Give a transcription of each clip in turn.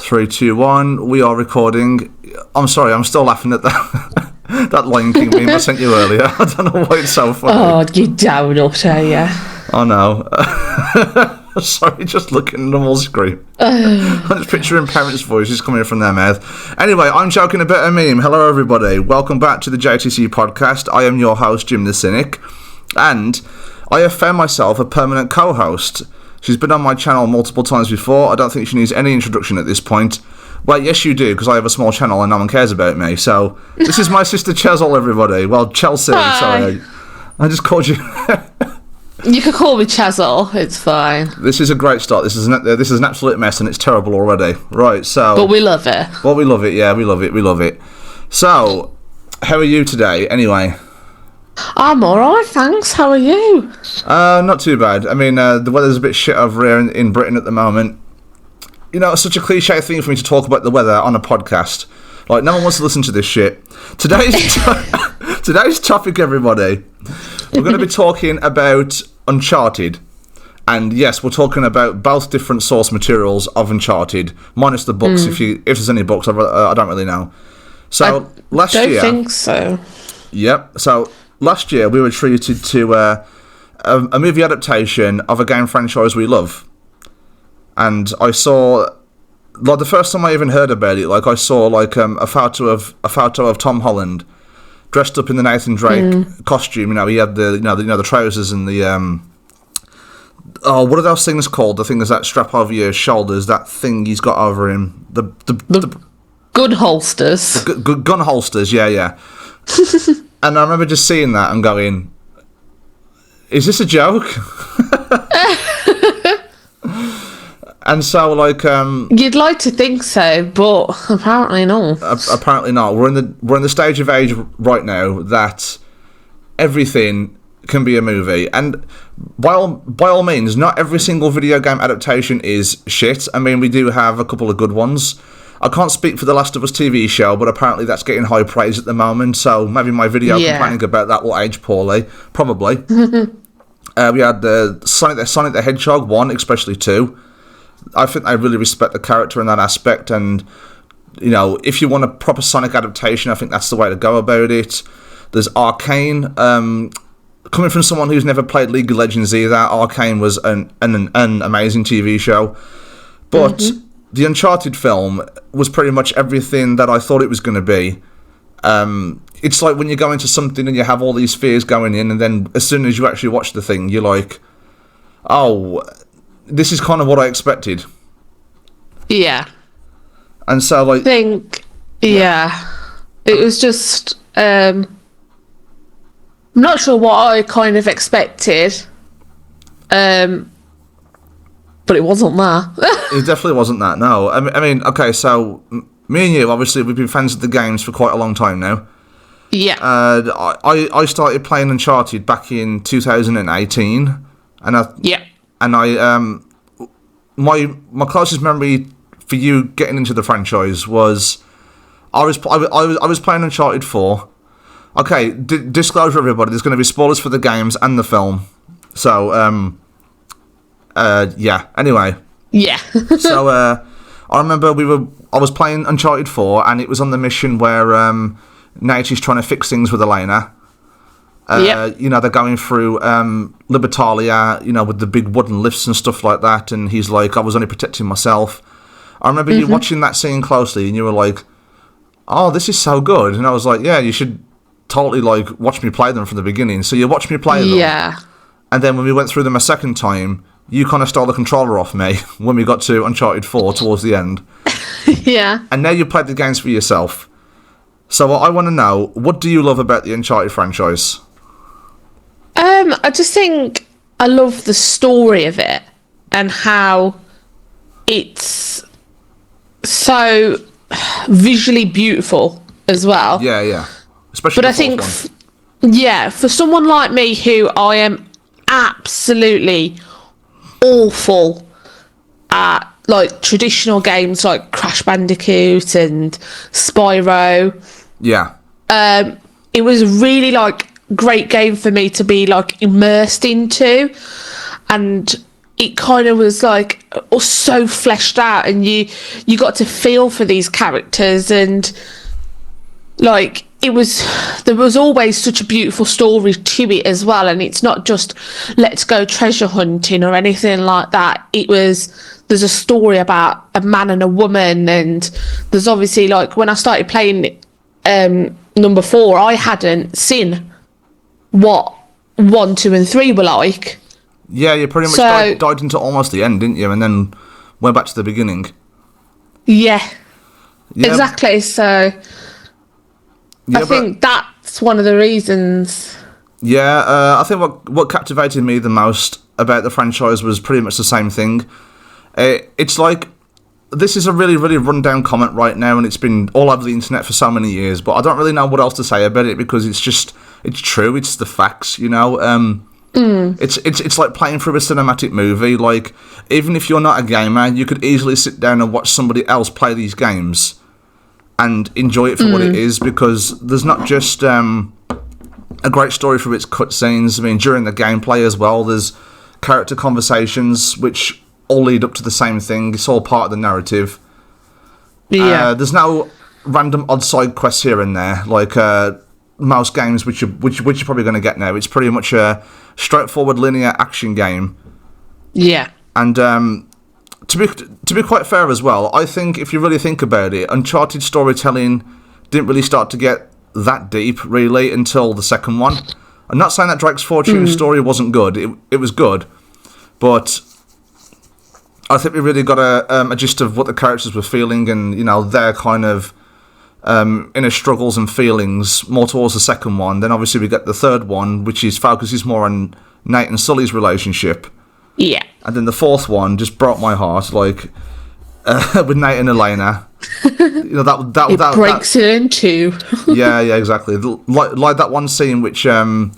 3, 2, 1. We are recording. I'm sorry, I'm still laughing at that that Lion King meme I sent you earlier. I don't know why it's so funny. Oh, you donut, are you? I know. Sorry, just looking at them all scream. I'm just picturing parents' voices coming from their mouth. Anyway, I'm joking about a meme. Hello, everybody. Welcome back to the JTC Podcast. I am your host, Jim the Cynic, and I have found myself a permanent co-host. She's been on my channel multiple times before. I don't think she needs any introduction at this point. Well, yes, you do, because I have a small channel and no one cares about me. So, this is my sister Chels, everybody. Well, Chelsea, sorry. I just called you... You could call me Chazzel, it's fine. This is a great start. This is an absolute mess and it's terrible already. Right, so... But we love it. Well, we love it, yeah, we love it. So, how are you today, anyway? I'm alright, thanks. How are you? Not too bad. I mean, the weather's a bit shit over here in Britain at the moment. You know, it's such a cliche thing for me to talk about the weather on a podcast. Like, no one wants to listen to this shit. Today's topic, everybody, we're going to be talking about Uncharted. And yes, we're talking about both different source materials of Uncharted, minus the books, if there's any books, I don't really know. So, last year... I don't think so. Yep, so... Last year, we were treated to a movie adaptation of a game franchise we love. And I saw, like, the first time I even heard about it, like, I saw, like, a photo of Tom Holland dressed up in the Nathan Drake costume. You know, he had the trousers and the, what are those things called? The thing is that strap over your shoulders, that thing he's got over him. The gun holsters. Gun holsters, yeah. And I remember just seeing that and going, is this a joke? And so, like... You'd like to think so, but apparently not. Apparently not. We're in the stage of age right now that everything can be a movie. And by all means, not every single video game adaptation is shit. I mean, we do have a couple of good ones. I can't speak for the Last of Us TV show, but apparently that's getting high praise at the moment, so maybe my video complaining about that will age poorly. Probably. We had Sonic the Hedgehog 1, especially 2. I think they really respect the character in that aspect, and, you know, if you want a proper Sonic adaptation, I think that's the way to go about it. There's Arcane. Coming from someone who's never played League of Legends either, Arcane was an amazing TV show. But... The Uncharted film was pretty much everything that I thought it was going to be. It's like when you go into something and you have all these fears going in, and then as soon as you actually watch the thing, you're like, oh, this is kind of what I expected. Yeah. And so, like... It was just... I'm not sure what I kind of expected. But it wasn't that. It definitely wasn't that, no. I mean, okay, so me and you, obviously, we've been fans of the games for quite a long time now. Yeah. I started playing Uncharted back in 2018, and my closest memory for you getting into the franchise was I was playing Uncharted 4. Okay, disclosure, everybody, there's going to be spoilers for the games and the film. So, anyway. Yeah. So, I remember I was playing Uncharted 4, and it was on the mission where, Nate is trying to fix things with Elena. You know, they're going through, Libertalia, you know, with the big wooden lifts and stuff like that, and he's like, I was only protecting myself. I remember you watching that scene closely, and you were like, oh, this is so good. And I was like, yeah, you should totally, like, watch me play them from the beginning. So you watched me play them. Yeah. And then when we went through them a second time, you kind of stole the controller off me when we got to Uncharted 4 towards the end. Yeah. And now you played the games for yourself. So I want to know, what do you love about the Uncharted franchise? I just think I love the story of it and how it's so visually beautiful as well. Yeah. Especially but I think, for someone like me who I am absolutely awful at, like, traditional games like Crash Bandicoot and Spyro. Yeah. It was really, like, great game for me to be, like, immersed into. And it kind of was like so fleshed out, and you got to feel for these characters, and like there was always such a beautiful story to it as well. And it's not just let's go treasure hunting or anything like that. There's a story about a man and a woman, and there's obviously, like, when I started playing number 4, I hadn't seen what 1, 2 and 3 were like. Yeah, you pretty much died into almost the end, didn't you? And then went back to the beginning. Yeah. Exactly. So I think that's one of the reasons. Yeah, I think what captivated me the most about the franchise was pretty much the same thing. It's like, this is a really, really rundown comment right now, and it's been all over the internet for so many years, but I don't really know what else to say about it, because it's true, it's the facts, you know? It's like playing through a cinematic movie. Like, even if you're not a gamer, you could easily sit down and watch somebody else play these games and enjoy it for what it is, because there's not just a great story for its cutscenes. I mean, during the gameplay as well, there's character conversations which all lead up to the same thing. It's all part of the narrative. Yeah. There's no random odd side quests here and there, like most games which you're probably going to get now. It's pretty much a straightforward linear action game. Yeah. And to be quite fair as well, I think if you really think about it, Uncharted storytelling didn't really start to get that deep, really, until the second one. I'm not saying that Drake's Fortune story wasn't good. It was good, but I think we really got a gist of what the characters were feeling, and, you know, their kind of inner struggles and feelings more towards the second one. Then obviously we get the third one, which focuses more on Nate and Sully's relationship. Yeah. And then the fourth one just broke my heart, like with Nate and Elena. You know, that breaks it in two. yeah, exactly. Like that one scene which I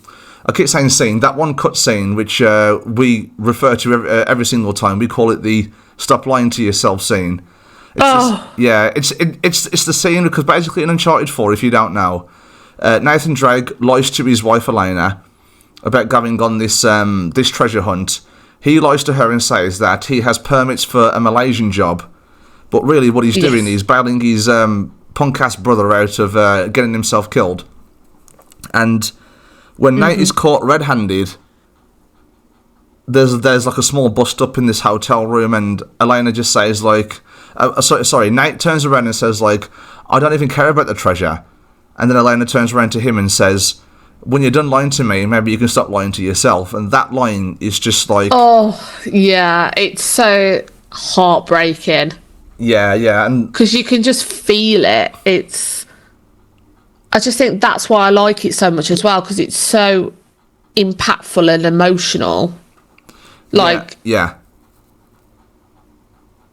keep saying scene. That one cut scene which we refer to every single time. We call it the "stop lying to yourself" scene. It's it's the scene because basically in Uncharted 4, if you don't know, Nathan Drake lies to his wife Elena about going on this treasure hunt. He lies to her and says that he has permits for a Malaysian job, but really what he's doing is bailing his punk-ass brother out of getting himself killed. And when Nate is caught red-handed, there's like a small bust-up in this hotel room, and Elena just says, like... Nate turns around and says, like, I don't even care about the treasure. And then Elena turns around to him and says... when you're done lying to me, maybe you can stop lying to yourself. And that line is just like... oh, yeah, it's so heartbreaking. Yeah, and... because you can just feel it. I just think that's why I like it so much as well, because it's so impactful and emotional. Like... yeah.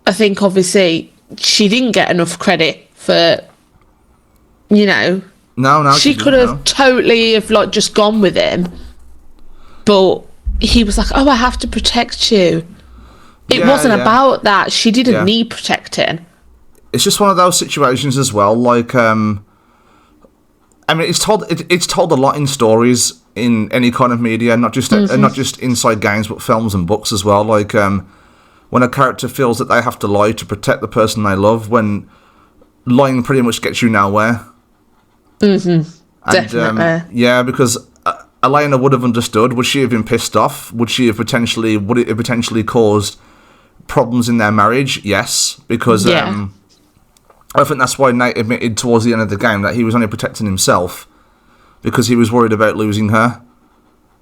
I think, obviously, she didn't get enough credit for, you know... No, she could have totally have like just gone with him, but he was like, "Oh, I have to protect you." It wasn't about that. She didn't need protecting. It's just one of those situations as well. Like, I mean, it's told a lot in stories in any kind of media, not just inside games, but films and books as well. Like, when a character feels that they have to lie to protect the person they love, when lying pretty much gets you nowhere. Definitely. Because Elena would have understood. Would she have been pissed off? Would it have potentially caused problems in their marriage? Yes, because I think that's why Nate admitted towards the end of the game that he was only protecting himself because he was worried about losing her.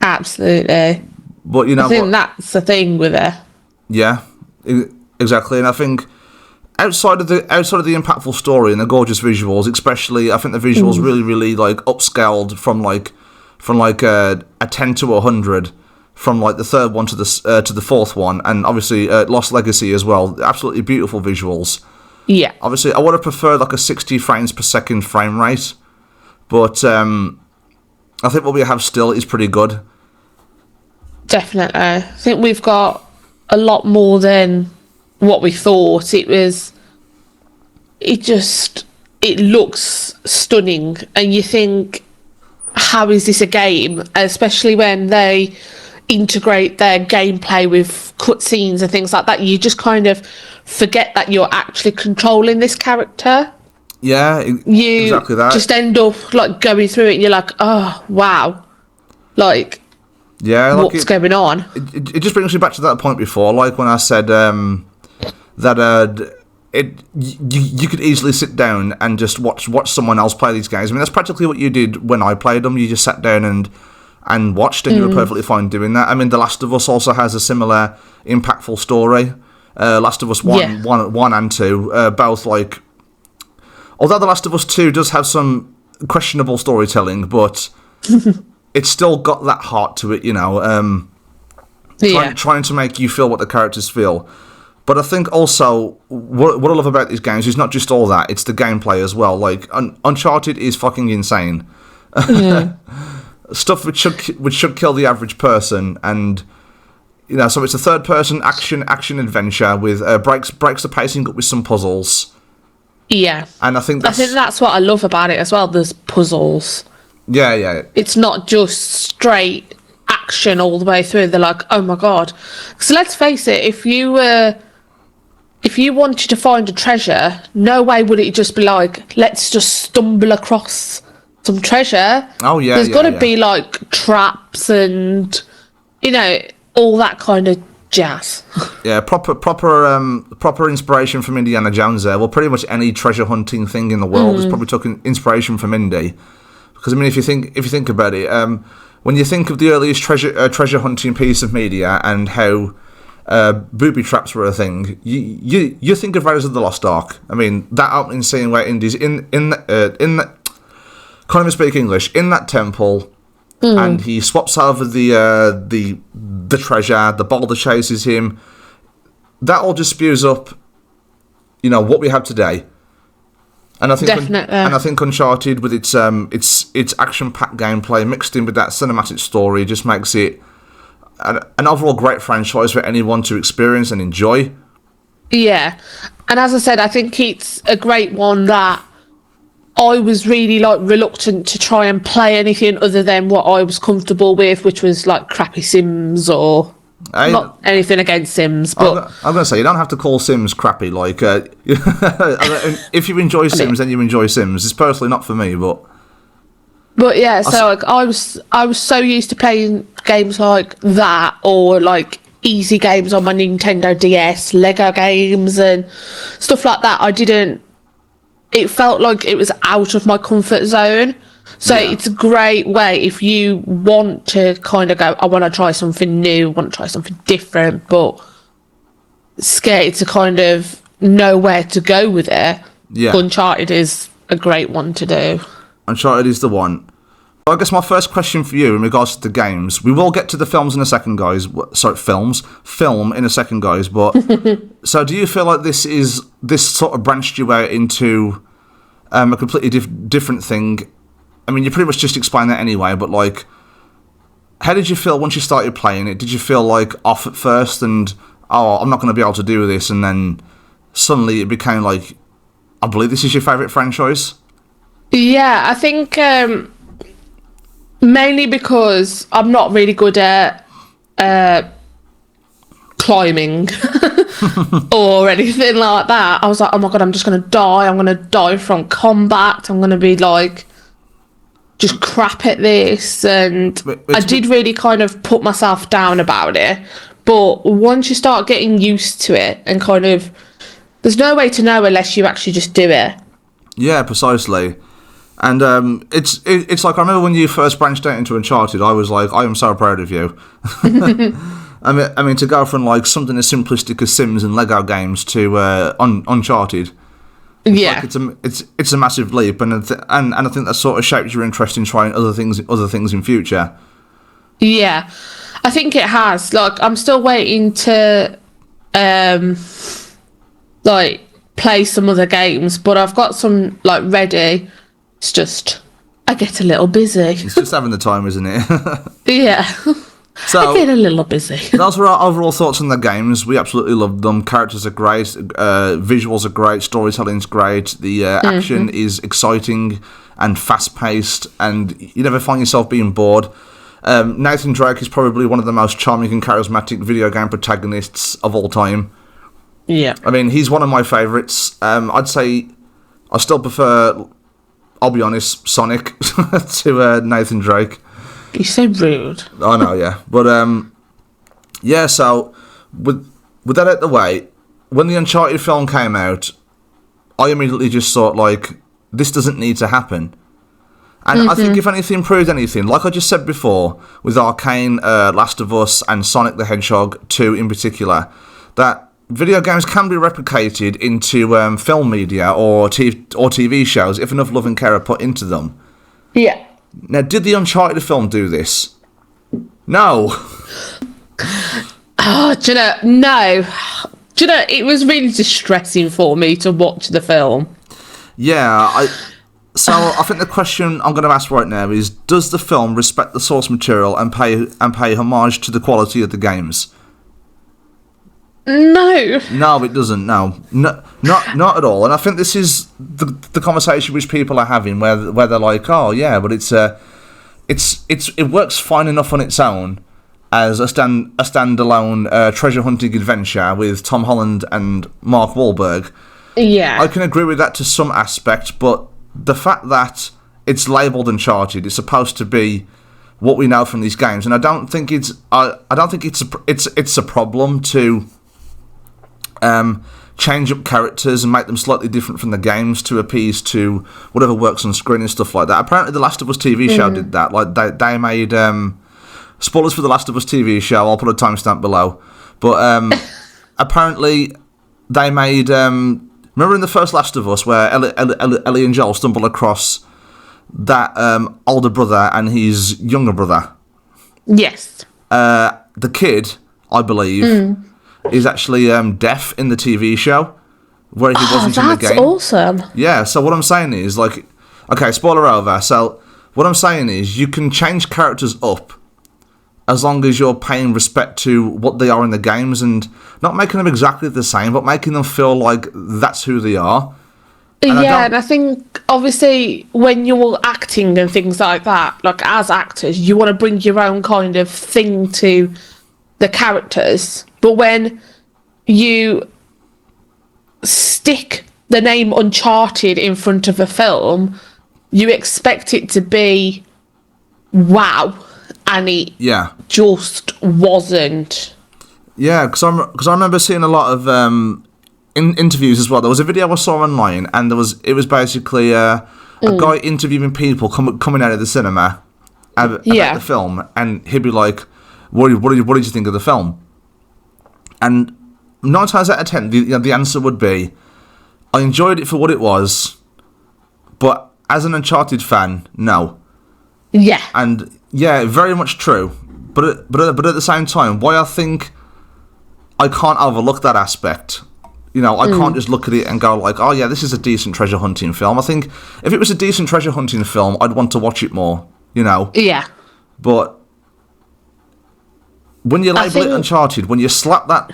Absolutely. But you know, I think that's the thing with her. Yeah, exactly, and I think. Outside of the impactful story and the gorgeous visuals, especially, I think the visuals really, really like upscaled from a 10 to 100, from like the third one to the fourth one, and obviously Lost Legacy as well. Absolutely beautiful visuals. Yeah. Obviously, I would have preferred like a 60 frames per second frame rate, but I think what we have still is pretty good. Definitely, I think we've got a lot more than what we thought. It looks stunning, and you think, how is this a game? Especially when they integrate their gameplay with cutscenes and things like that, you just kind of forget that you're actually controlling this character. Yeah, exactly that. Just end up like going through it and you're like, oh wow, like, yeah, like what's going on? It just brings me back to that point before, like when I said that you could easily sit down and just watch someone else play these games. I mean, that's practically what you did when I played them. You just sat down and watched, and you were perfectly fine doing that. I mean, The Last of Us also has a similar impactful story. Last of Us 1 and 2, both like. Although The Last of Us 2 does have some questionable storytelling, but it's still got that heart to it, you know. Trying to make you feel what the characters feel. But I think also what I love about these games is not just all that; it's the gameplay as well. Like Uncharted is fucking insane. Stuff which should kill the average person, and you know, so it's a third-person action adventure with breaks the pacing up with some puzzles. Yeah, and I think that's what I love about it as well. There's puzzles. Yeah. It's not just straight action all the way through. They're like, oh my god. So let's face it, if you wanted to find a treasure, no way would it just be like, let's just stumble across some treasure. Oh yeah. There's got to be like traps and, you know, all that kind of jazz. Yeah, proper inspiration from Indiana Jones there. Well, pretty much any treasure hunting thing in the world has probably taken inspiration from Indy. Because I mean, if you think about it, when you think of the earliest treasure hunting piece of media and how booby traps were a thing, you think of Raiders of the Lost Ark. I mean, that opening scene where Indy's in the can't even speak English, in that temple, and he swaps over the treasure. The boulder chases him. That all just spews up, you know, what we have today. And I think I think Uncharted, with its action-packed gameplay mixed in with that cinematic story, just makes it an overall great franchise for anyone to experience and enjoy. Yeah, and as I said, I think it's a great one that I was really like reluctant to try and play anything other than what I was comfortable with, which was like crappy Sims or not anything against Sims. But I'm going to say, you don't have to call Sims crappy. Like, if you enjoy Sims, then you enjoy Sims. It's personally not for me, but yeah. So like, I was so used to playing games like that, or like easy games on my Nintendo DS, Lego games and stuff like that. It felt like it was out of my comfort zone. So it's a great way if you want to kind of go, I want to try something new, want to try something different, but scared to kind of know where to go with it. Yeah. Uncharted is a great one to do. Uncharted is the one. I guess my first question for you in regards to the games, we will get to the films in a second, guys. Sorry, film in a second, guys. But so, do you feel like this sort of branched you out into a completely different thing? I mean, you pretty much just explained that anyway. But like, how did you feel once you started playing it? Did you feel like off at first and I'm not going to be able to do this, and then suddenly it became like, I believe this is your favourite franchise? Yeah, I think. Mainly because I'm not really good at climbing or anything like that. I was like, oh my god, I'm just going to die. I'm going to die from combat. I'm going to be like, just crap at this. And I did really kind of put myself down about it. But once you start getting used to it and kind of, there's no way to know unless you actually just do it. Yeah, precisely. And it's like, I remember when you first branched out into Uncharted, I was like, I am so proud of you. I mean, to go from like something as simplistic as Sims and Lego games to Uncharted, yeah, like it's a massive leap, and I think that sort of shaped your interest in trying other things in future. Yeah, I think it has. Like, I'm still waiting to like play some other games, but I've got some like ready. It's just, I get a little busy. It's just having the time, isn't it? Yeah. So, I get a little busy. Those were our overall thoughts on the games. We absolutely loved them. Characters are great. Visuals are great. Storytelling's great. The action is exciting and fast-paced, and you never find yourself being bored. Nathan Drake is probably one of the most charming and charismatic video game protagonists of all time. Yeah. I mean, he's one of my favourites. I'd say I still prefer, I'll be honest, Sonic to Nathan Drake. You're so rude. I know, yeah. But, yeah, so, with that out the way, when the Uncharted film came out, I immediately just thought, like, this doesn't need to happen. And I think if anything proved anything, like I just said before, with Arcane, Last of Us, and Sonic the Hedgehog 2 in particular, that video games can be replicated into film media or TV shows if enough love and care are put into them. Yeah. Now, did the Uncharted film do this? No. Oh, do you know, no. Do you know, it was really distressing for me to watch the film. Yeah, So I think the question I'm going to ask right now is: does the film respect the source material and pay homage to the quality of the games? No. No, it doesn't. No, not at all. And I think this is the conversation which people are having, where they're like, "Oh, yeah, but it works fine enough on its own as a standalone treasure hunting adventure with Tom Holland and Mark Wahlberg." Yeah. I can agree with that to some aspect, but the fact that it's labelled Uncharted, it's supposed to be what we know from these games, and I don't think it's a problem to change up characters and make them slightly different from the games to appease to whatever works on screen and stuff like that. Apparently, the Last of Us TV show did that. Like they made spoilers for the Last of Us TV show. I'll put a timestamp below, but apparently they made. Remember in the first Last of Us where Ellie and Joel stumble across that older brother and his younger brother? Yes. The kid, I believe, is actually deaf in the TV show, where he wasn't in the game. That's awesome. Yeah, so what I'm saying is, like, okay, spoiler over. So what I'm saying is you can change characters up as long as you're paying respect to what they are in the games and not making them exactly the same, but making them feel like that's who they are. And I think, obviously, when you're acting and things like that, like, as actors, you want to bring your own kind of thing to the characters. But when you stick the name Uncharted in front of a film, you expect it to be wow. And it just wasn't. Yeah, because I remember seeing a lot of interviews as well. There was a video I saw online, and it was basically a guy interviewing people coming out of the cinema about the film, and he'd be like, "What did you think of the film?" And 9 times out of 10, the answer would be, "I enjoyed it for what it was, but as an Uncharted fan, no." Yeah. And yeah, very much true. But at the same time, why I think I can't overlook that aspect. You know, I can't just look at it and go like, "Oh yeah, this is a decent treasure hunting film." I think if it was a decent treasure hunting film, I'd want to watch it more. You know. Yeah. But when you label it Uncharted, when you slap that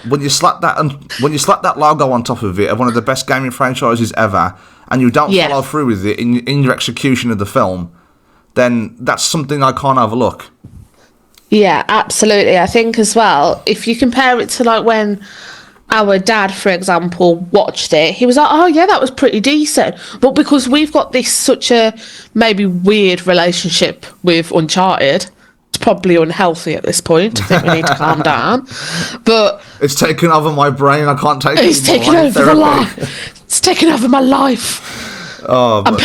logo on top of it of one of the best gaming franchises ever, and you don't follow through with it in your execution of the film, then that's something I can't overlook. Yeah, absolutely. I think as well, if you compare it to like when our dad, for example, watched it, he was like, "Oh yeah, that was pretty decent." But because we've got this such a maybe weird relationship with Uncharted, it's probably unhealthy at this point. I think we need to calm down. But it's taken over my brain. I can't take it. It's taken over my life. It's taken over my life. Oh, I'm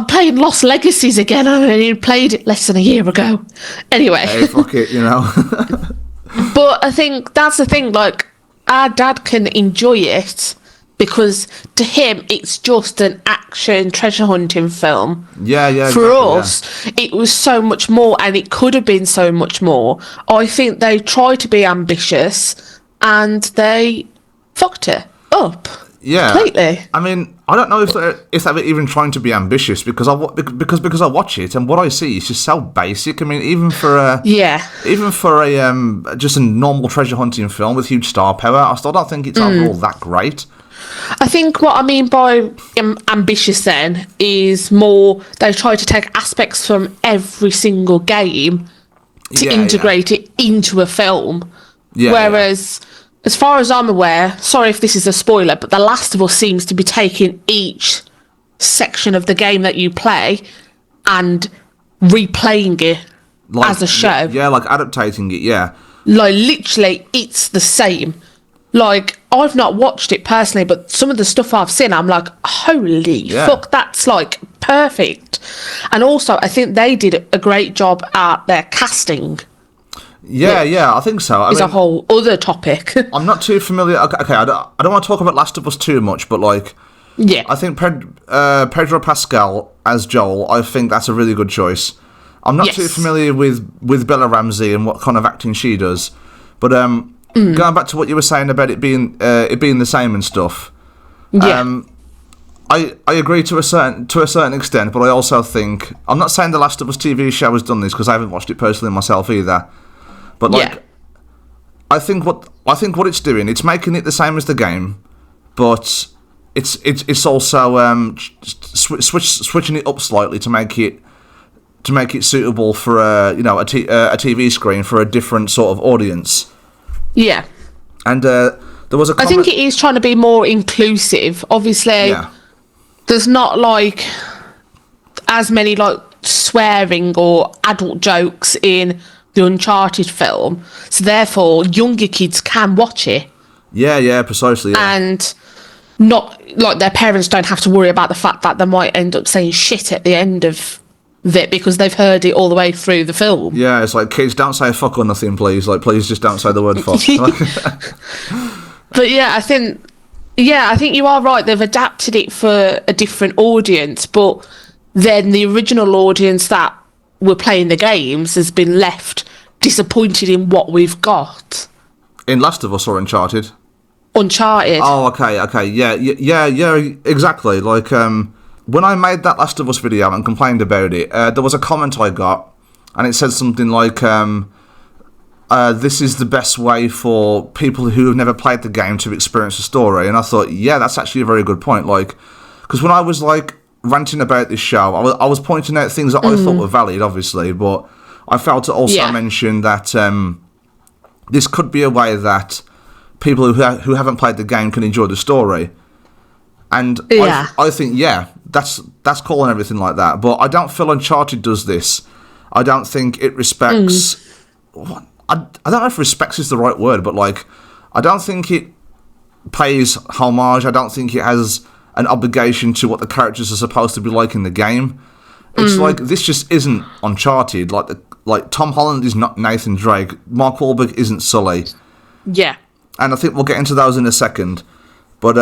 playing Lost Legacies again. I only played it less than a year ago. Anyway. Hey, fuck it, you know. But I think that's the thing, like, our dad can enjoy it because to him it's just an action treasure hunting film. Yeah. For us, it was so much more, and it could have been so much more. I think they tried to be ambitious and they fucked it up. Yeah, completely. I mean, I don't know if they're even trying to be ambitious because I watch it and what I see is just so basic. I mean, even for a just a normal treasure hunting film with huge star power, I still don't think it's overall that great. I think what I mean by ambitious then is more they try to take aspects from every single game to integrate it into a film. Whereas, as far as I'm aware, sorry if this is a spoiler, but The Last of Us seems to be taking each section of the game that you play and replaying it as a show. Yeah, like adaptating it, yeah. Like, literally, it's the same. Like, I've not watched it personally, but some of the stuff I've seen, I'm like, holy fuck, that's, like, perfect. And also, I think they did a great job at their casting. Yeah, I think so. It's a whole other topic. I'm not too familiar. Okay, I don't want to talk about Last of Us too much, but, like, I think Pedro Pascal as Joel, I think that's a really good choice. I'm not too familiar with Bella Ramsey and what kind of acting she does, but going back to what you were saying about it being the same and stuff, I agree to a certain extent, but I also think, I'm not saying the Last of Us TV show has done this because I haven't watched it personally myself either, but like I think what it's doing, it's making it the same as the game, but it's also switching it up slightly to make it suitable for a TV screen for a different sort of audience. Yeah. And there was a comment. I think it is trying to be more inclusive. Obviously, there's not like as many like swearing or adult jokes in the Uncharted film, so therefore younger kids can watch it. Yeah, precisely. Yeah. And not like their parents don't have to worry about the fact that they might end up saying shit at the end of it because they've heard it all the way through the film. Yeah, it's like, kids, don't say fuck or nothing, please. Like, please just don't say the word fuck. But I think you are right. They've adapted it for a different audience, but then the original audience that were playing the games has been left disappointed in what we've got. In Last of Us or Uncharted? Uncharted. Oh, okay. Yeah, exactly. Like, when I made that Last of Us video and complained about it, there was a comment I got, and it said something like, this is the best way for people who have never played the game to experience the story. And I thought, yeah, that's actually a very good point. Like, because when I was, like, ranting about this show, I was pointing out things that I thought were valid, obviously, but I failed to also mention that this could be a way that people who haven't played the game can enjoy the story. And I think, that's cool and everything like that. But I don't feel Uncharted does this. I don't think it respects... I don't know if respects is the right word, but, like, I don't think it pays homage. I don't think it has an obligation to what the characters are supposed to be like in the game. It's like, this just isn't Uncharted. Like Tom Holland is not Nathan Drake. Mark Wahlberg isn't Sully. Yeah. And I think we'll get into those in a second. But...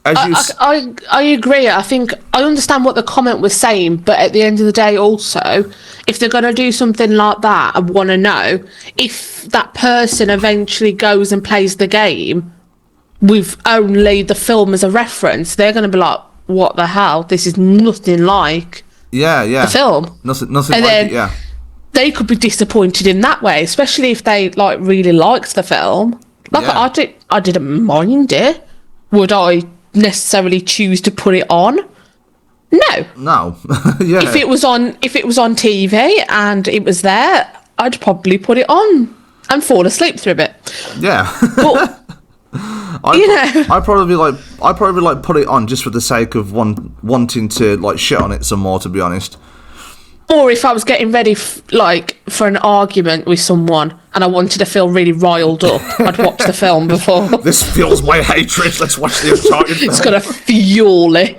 I agree. I think I understand what the comment was saying, but at the end of the day also, if they're going to do something like that, I want to know if that person eventually goes and plays the game with only the film as a reference, they're going to be like, what the hell? This is nothing like the film. Nothing and like then it, yeah. They could be disappointed in that way, especially if they like really liked the film. Like I didn't mind it. Would I necessarily choose to put it on? No. Yeah. If it was on TV and it was there, I'd probably put it on and fall asleep through it. Yeah. But I'd probably put it on just for the sake of wanting to like shit on it some more, to be honest. Or if I was getting ready for an argument with someone and I wanted to feel really riled up, I'd watch the film before. This fuels my hatred. Let's watch the Uncharted film. It's going to fuel it.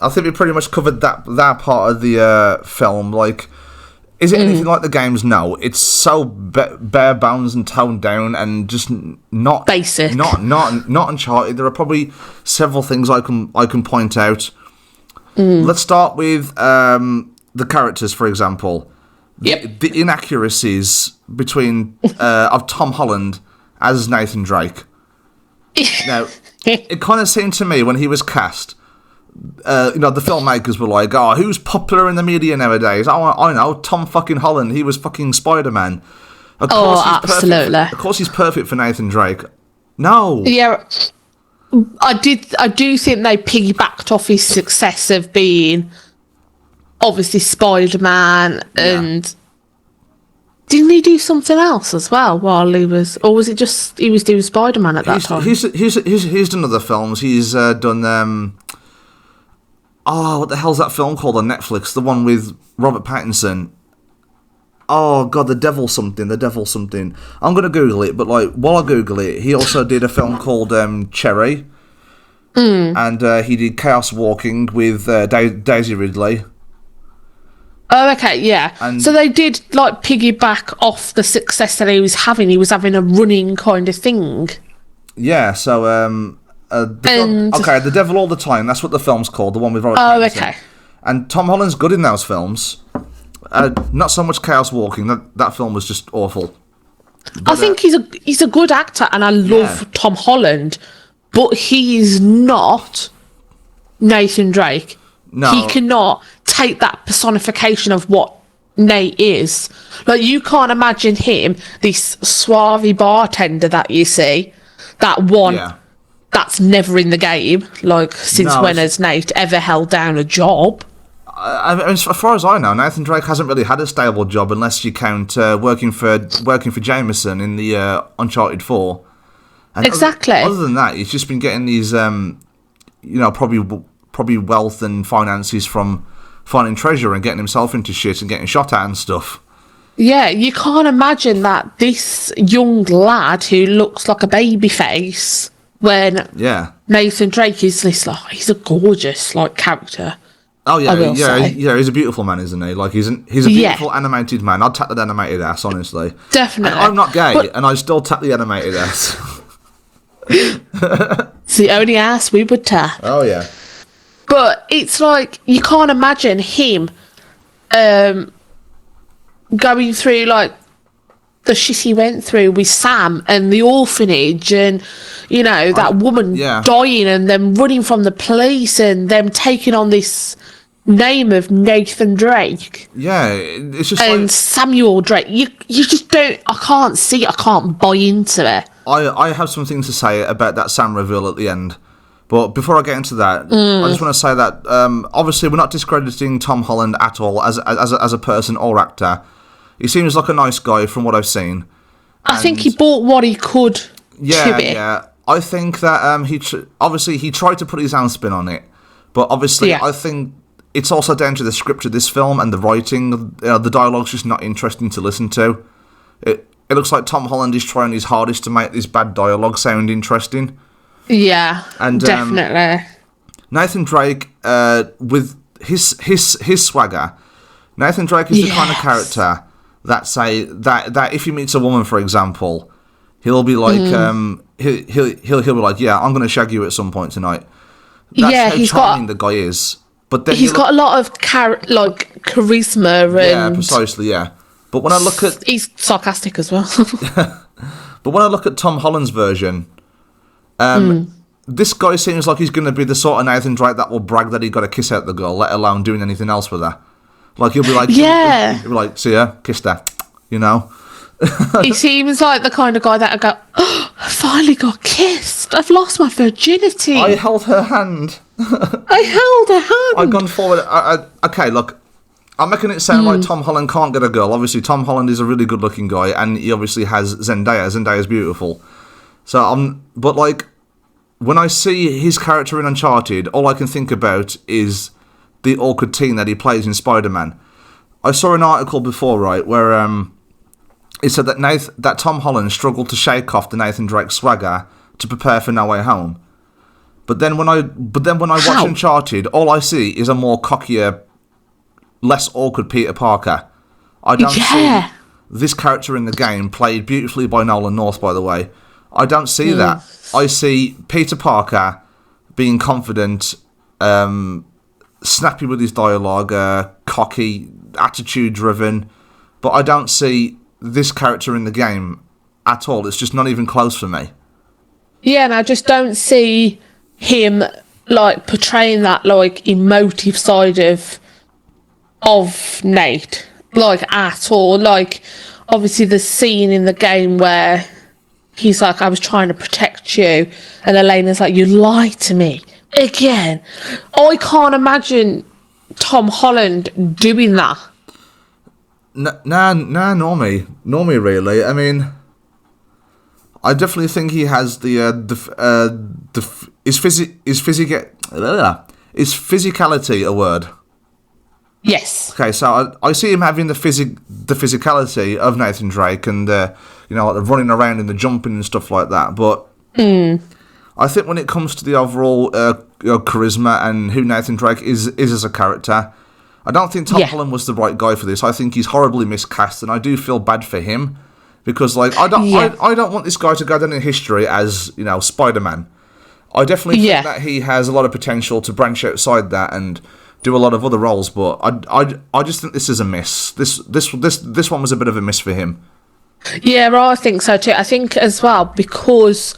I think we pretty much covered that part of the film. Like, is it anything like the games? No. It's so bare bones and toned down and just not... basic. Not Uncharted. There are probably several things I can point out. Let's start with the characters, for example. The inaccuracies between of Tom Holland as Nathan Drake. Now, it kind of seemed to me when he was cast, the filmmakers were like, "Oh, who's popular in the media nowadays? Oh, I know, Tom fucking Holland. He was fucking Spider-Man. Of course he's absolutely. Of course, he's perfect for Nathan Drake. No. Yeah. I do think they piggybacked off his success of being obviously Spider-Man, and didn't he do something else as well while he was, or was it just he was doing Spider-Man at that time? He's done other films. He's done what the hell's that film called on Netflix? The one with Robert Pattinson. Oh god, the devil something. I'm gonna Google it, but like while I Google it, he also did a film called Cherry, and he did Chaos Walking with Daisy Ridley. Oh, okay, yeah. And so they did like piggyback off the success that he was having. He was having a running kind of thing. Yeah. So The Devil All the Time. That's what the film's called. The one with Robert Pattinson. Okay. And Tom Holland's good in those films. Not so much Chaos Walking. That film was just awful. But, I think he's a good actor, and I love Tom Holland, but he is not Nathan Drake. No. He cannot take that personification of what Nate is. Like, you can't imagine him, this suave bartender that you see, that one that's never in the game. Like, since when has Nate ever held down a job? I mean, as far as I know, Nathan Drake hasn't really had a stable job unless you count working for Jameson in the Uncharted 4. And exactly. Other than that, he's just been getting these, probably wealth and finances from finding treasure and getting himself into shit and getting shot at and stuff. Yeah, you can't imagine that this young lad who looks like a baby face when Nathan Drake is this, like, he's a gorgeous character. Oh yeah, he's a beautiful man, isn't he? Like he's a beautiful animated man. I'd tap that animated ass, honestly. Definitely. And I'm not gay, and I still tap the animated ass. It's the only ass we would tap. Oh yeah. But it's like you can't imagine him going through like the shit he went through with Sam and the orphanage, and that woman dying and them running from the police and them taking on this name of Nathan Drake. Yeah, it's just Samuel Drake. You just don't. I can't buy into it. I have something to say about that Sam reveal at the end. But before I get into that, I just want to say that obviously we're not discrediting Tom Holland at all as a person or actor. He seems like a nice guy from what I've seen. I think he bought what he could to it. Yeah. I think that he tried to put his own spin on it. But obviously I think it's also down to the script of this film and the writing. The dialogue's just not interesting to listen to. It looks like Tom Holland is trying his hardest to make this bad dialogue sound interesting. Yeah, and definitely. Nathan Drake, with his swagger, Nathan Drake is the kind of character that if he meets a woman, for example, he'll be like, he'll be like, yeah, I'm going to shag you at some point tonight. That's how charming the guy is. But then he's got a lot of charisma and... Yeah, precisely, yeah. But when I look at... He's sarcastic as well. But when I look at Tom Holland's version, this guy seems like he's going to be the sort of Nathan Drake that will brag that he got a kiss out the girl, let alone doing anything else with her. Like, he'll be like... He'll be like, see her, kissed her, He seems like the kind of guy that would go, oh, I finally got kissed. I've lost my virginity. I held her hand. I've gone forward. Okay, look, I'm making it sound like Tom Holland can't get a girl. Obviously, Tom Holland is a really good-looking guy, and he obviously has Zendaya. Zendaya's beautiful. So but like, when I see his character in Uncharted, all I can think about is the awkward teen that he plays in Spider-Man. I saw an article before, right, where it said that Tom Holland struggled to shake off the Nathan Drake swagger to prepare for No Way Home. But then when I watch Uncharted, all I see is a more cockier, less awkward Peter Parker. I don't see this character in the game, played beautifully by Nolan North, by the way. I don't see that. I see Peter Parker being confident, snappy with his dialogue, cocky, attitude-driven, but I don't see this character in the game at all. It's just not even close for me. Yeah, and I just don't see him portraying that emotive side of Nate at all. Obviously the scene in the game where he's like, I was trying to protect you, and Elena's like, you lied to me again. I can't imagine Tom Holland doing that. Nah, nor me, really. I mean, I definitely think he has his physicality a word. Yes. Okay, so I see him having the physicality of Nathan Drake, and like the running around and the jumping and stuff like that. But I think when it comes to the overall charisma and who Nathan Drake is as a character, I don't think Tom Holland was the right guy for this. I think he's horribly miscast, and I do feel bad for him because, like, I don't want this guy to go down in history as Spider-Man. I definitely think that he has a lot of potential to branch outside that and do a lot of other roles, but I just think this is a miss. This one was a bit of a miss for him. Yeah, well, I think so too. I think as well because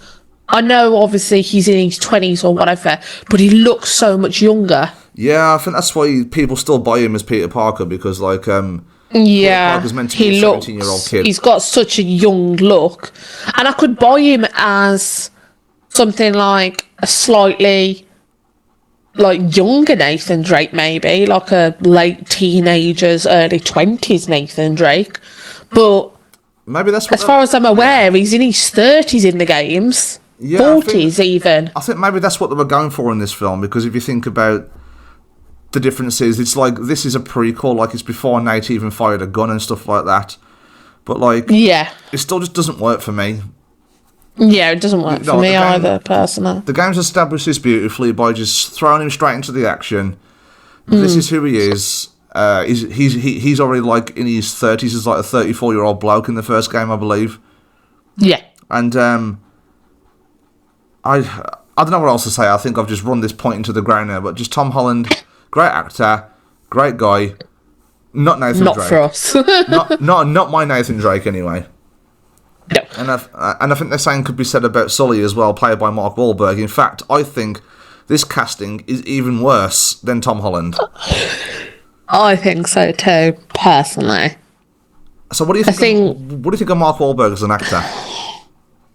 I know obviously he's in his 20s or whatever, but he looks so much younger. Yeah, I think that's why people still buy him as Peter Parker because Peter Parker's meant to be a 17-year-old kid. He's got such a young look, and I could buy him as something like a slightly younger Nathan Drake, maybe like a late teenagers, early 20s Nathan Drake, but maybe that's what as far as I'm aware, he's in his 30s in the games, 40s even. I think maybe that's what they were going for in this film because if you think about the differences, it's like this is a prequel, like it's before Nate even fired a gun and stuff like that, but it still just doesn't work for me. Yeah, it doesn't work for me either, personally. The game's established this beautifully by just throwing him straight into the action. This is who he is. He's already in his 30s as a 34-year-old bloke in the first game, I believe. Yeah. And I don't know what else to say. I think I've just run this point into the ground now. But just Tom Holland, great actor, great guy. Not Nathan Drake. Not for us. not my Nathan Drake anyway. No. And I think the same could be said about Sully as well, played by Mark Wahlberg. In fact, I think this casting is even worse than Tom Holland. I think so too, personally. So what do you think? What do you think of Mark Wahlberg as an actor?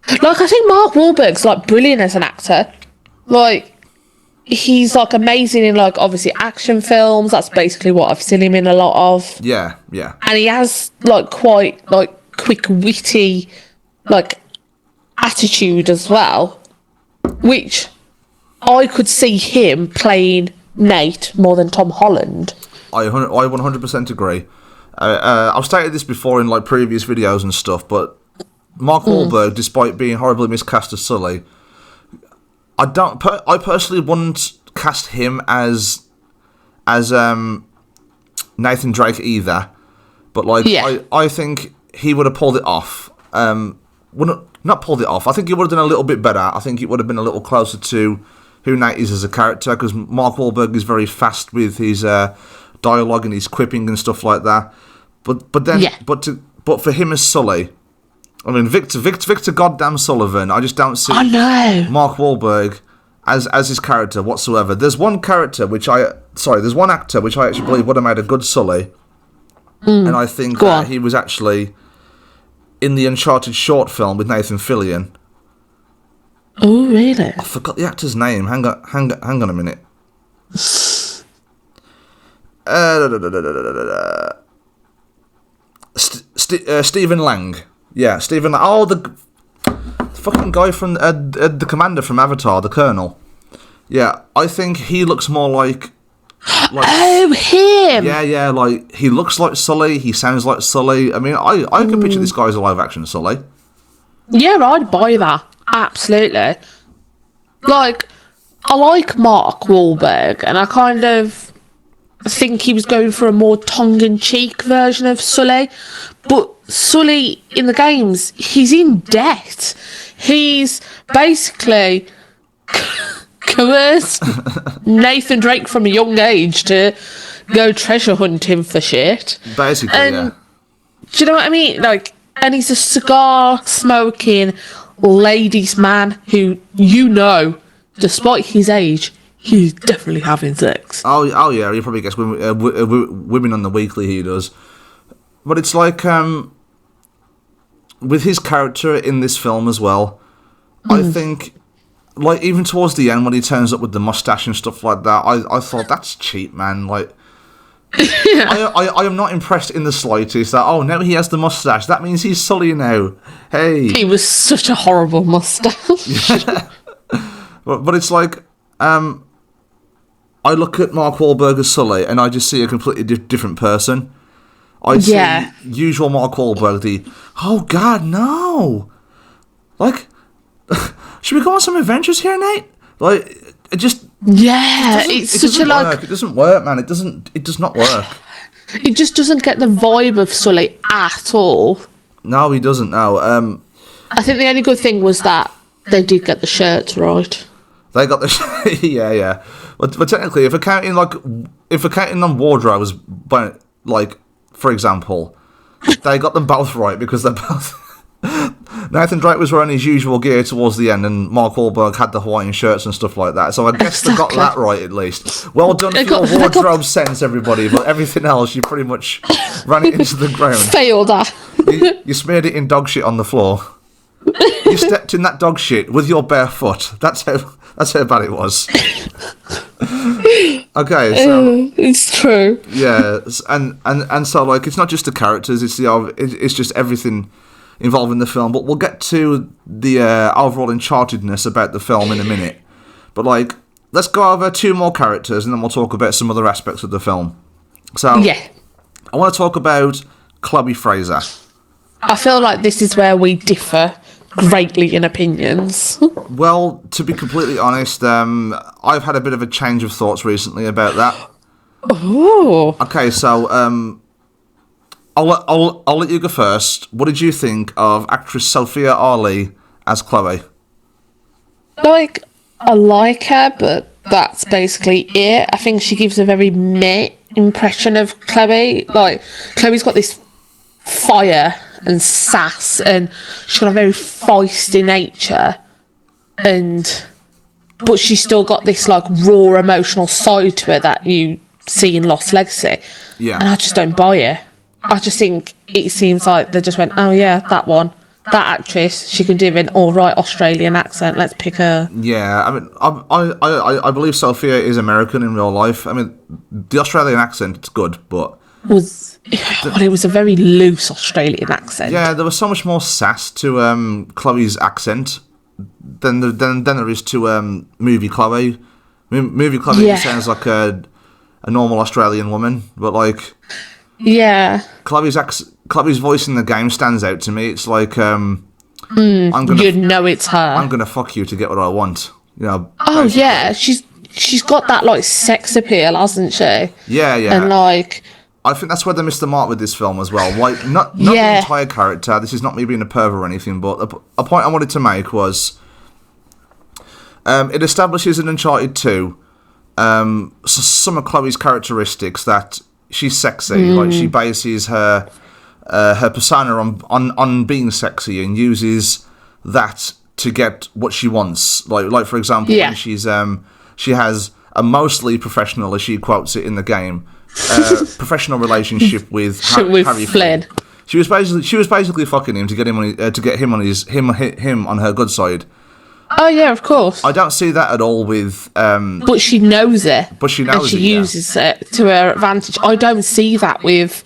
I think Mark Wahlberg's brilliant as an actor. He's amazing in obviously action films. That's basically what I've seen him in a lot of. Yeah. And he has quite quick, witty attitude as well, which I could see him playing Nate more than Tom Holland. I 100% agree. I've stated this before in previous videos and stuff, but Mark Wahlberg, despite being horribly miscast as Sully, I personally wouldn't cast him as Nathan Drake either. But I think he would have pulled it off. Not pulled it off. I think he would have done a little bit better. I think it would have been a little closer to who Nate is as a character, because Mark Wahlberg is very fast with his dialogue and his quipping and stuff like that. But for him as Sully, I mean Victor goddamn Sullivan, I just don't see Mark Wahlberg as his character whatsoever. There's one actor which I actually believe would have made a good Sully, and I think he was actually in the Uncharted short film with Nathan Fillion. Oh, really? I forgot the actor's name. Hang on a minute. Stephen Lang. Yeah, Stephen. Oh, the fucking guy from the commander from Avatar, the Colonel. Yeah, I think he looks more like oh, him. Yeah. He looks like Sully. He sounds like Sully. I mean, I can picture this guy as a live action Sully. Yeah, I'd buy that. Absolutely. I like Mark Wahlberg, and I kind of think he was going for a more tongue-in-cheek version of Sully. But Sully, in the games, he's in debt. He's basically coerced Nathan Drake from a young age to go treasure hunting for shit. Basically, yeah. Do you know what I mean? And he's a cigar-smoking ladies' man who, despite his age, he's definitely having sex. Oh yeah, he probably gets women on the weekly, he does. But it's with his character in this film as well, I think, even towards the end when he turns up with the mustache and stuff like that, I thought, that's cheap, man. I am not impressed in the slightest. That now he has the mustache. That means he's Sully now. Hey, He was such a horrible mustache. but it's like I look at Mark Wahlberg as Sully, and I just see a completely different person. I see usual Mark Wahlberg. Oh God, no! Like, should we go on some adventures here, Nate? Like, it just it's such a like. It doesn't work, man. It does not work. It just doesn't get the vibe of Sully at all. No, he doesn't. No. I think the only good thing was that they did get the shirts right. They got the yeah. But technically, if accounting on wardrobes, but like for example, they got them both right because they're both. Nathan Drake was wearing his usual gear towards the end, and Mark Wahlberg had the Hawaiian shirts and stuff like that. So I guess they got that right at least. Well done for your wardrobe sense, everybody. But everything else, you pretty much ran it into the ground. Failed that. You smeared it in dog shit on the floor. You stepped in that dog shit with your bare foot. That's how bad it was. Okay, so it's true. Yeah, and so like it's not just the characters; it's just everything involving the film. But we'll get to the overall Unchartedness about the film in a minute. But like, let's go over 2 more characters, and then we'll talk about some other aspects of the film. So I want to talk about Chloe Fraser. I feel like this is where we differ greatly in opinions. Well, to be completely honest, I've had a bit of a change of thoughts recently about that. Oh. Okay, so I'll let you go first. What did you think of actress Sophia Ali as Chloe? Like, I like her, but that's basically it. I think she gives a very meh impression of Chloe. Like, Chloe's got this fire and sass, and she's got a very feisty nature, but she's still got this like raw emotional side to her that you see in Lost Legacy. Yeah. And I just don't buy it. I just think it seems like they just went, oh yeah, that actress, she can do an all right Australian accent, let's pick her. Yeah, I mean, I believe Sophia is American in real life. I mean, the Australian accent is good, but it was a very loose Australian accent. Yeah, there was so much more sass to Chloe's accent than there is to movie Chloe. Movie Chloe sounds like a normal Australian woman, but like Chloe's voice in the game stands out to me. It's like you know it's her. I'm gonna fuck you to get what I want. You know. Oh basically. Yeah, she's got that like sex appeal, hasn't she? Yeah. And like, I think that's where they missed the mark with this film as well. Like, not the entire character. This is not me being a perv or anything, but a point I wanted to make was it establishes in Uncharted 2 some of Chloe's characteristics, that she's sexy. Like, she bases her persona on being sexy and uses that to get what she wants. Like for example, when she has a mostly professional, as she quotes it in the game, professional relationship with Harry Flynn. She was basically fucking him to get him on her good side. Oh yeah, of course. I don't see that at all with. But she knows it. But she knows and she uses it to her advantage. I don't see that with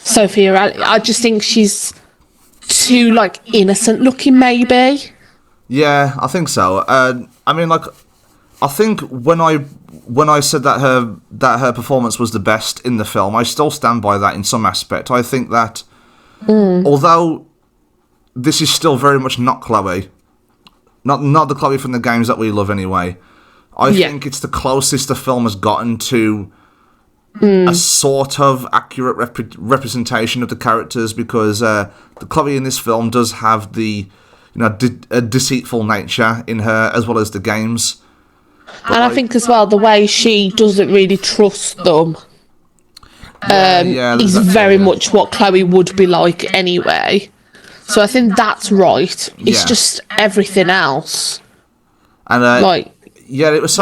Sophia. I just think she's too like innocent looking, maybe. Yeah, I think so. I mean, like, I think when I said that her performance was the best in the film, I still stand by that in some aspect. I think that although this is still very much not Chloe, not the Chloe from the games that we love anyway, I think it's the closest the film has gotten to a sort of accurate representation of the characters, because the Chloe in this film does have the a deceitful nature in her as well as the games. And I think as well, the way she doesn't really trust them is very much what Chloe would be like anyway. So I think that's right. It's just everything else. And it was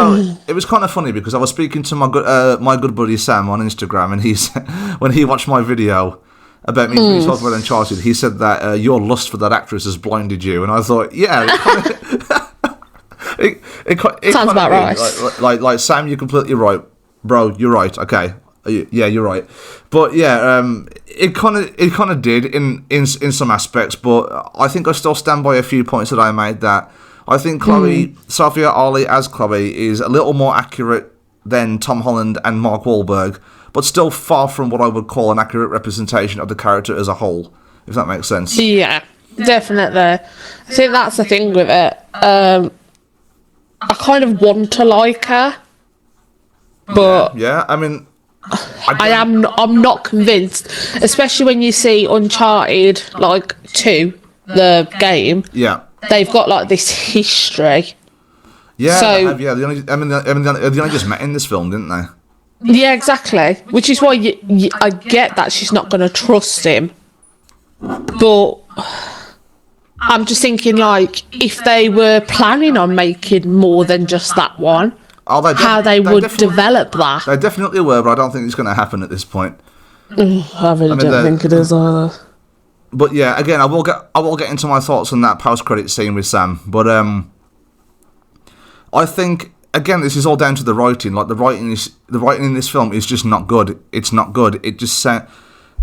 it was kind of funny, because I was speaking to my good buddy Sam on Instagram, and he said, when he watched my video about me talking about Uncharted, he said that your lust for that actress has blinded you, and I thought, it sounds about right. Like Sam, you're completely right, bro. You're right. Okay, Yeah, you're right. But yeah, it kind of did in some aspects. But I think I still stand by a few points that I made. That I think Sophia Ali as Chloe is a little more accurate than Tom Holland and Mark Wahlberg, but still far from what I would call an accurate representation of the character as a whole. If that makes sense. Yeah, definitely. I think that's the thing with it. I kind of want to like her, but yeah, I mean, I'm not convinced, especially when you see Uncharted 2, the game. Yeah, they've got like this history. Yeah, so, they have, yeah. They only just met in this film, didn't they? Yeah, exactly. Which is why I get that she's not going to trust him. But I'm just thinking, if they were planning on making more than just that one, how they would develop that. They definitely were, but I don't think it's going to happen at this point. I really don't think it is either. But yeah, again, I will get into my thoughts on that post-credit scene with Sam. But I think again, this is all down to the writing. Like the writing in this film is just not good. It's not good. It just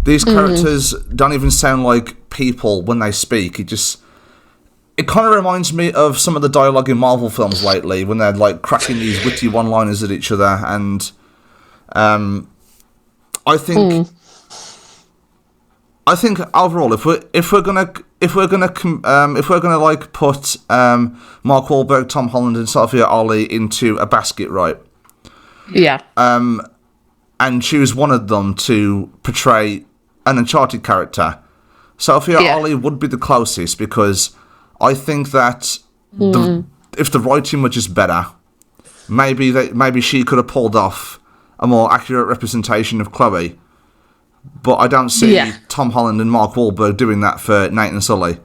these characters don't even sound like people when they speak. It kind of reminds me of some of the dialogue in Marvel films lately when they're like cracking these witty one-liners at each other. And I think overall, if we're gonna like put Mark Wahlberg, Tom Holland, and Sophia Ali into a basket, right? Yeah. And choose one of them to portray an Uncharted character, Sophia Ali would be the closest, because I think that if the writing were just better, maybe she could have pulled off a more accurate representation of Chloe. But I don't see Tom Holland and Mark Wahlberg doing that for Nate and Sully.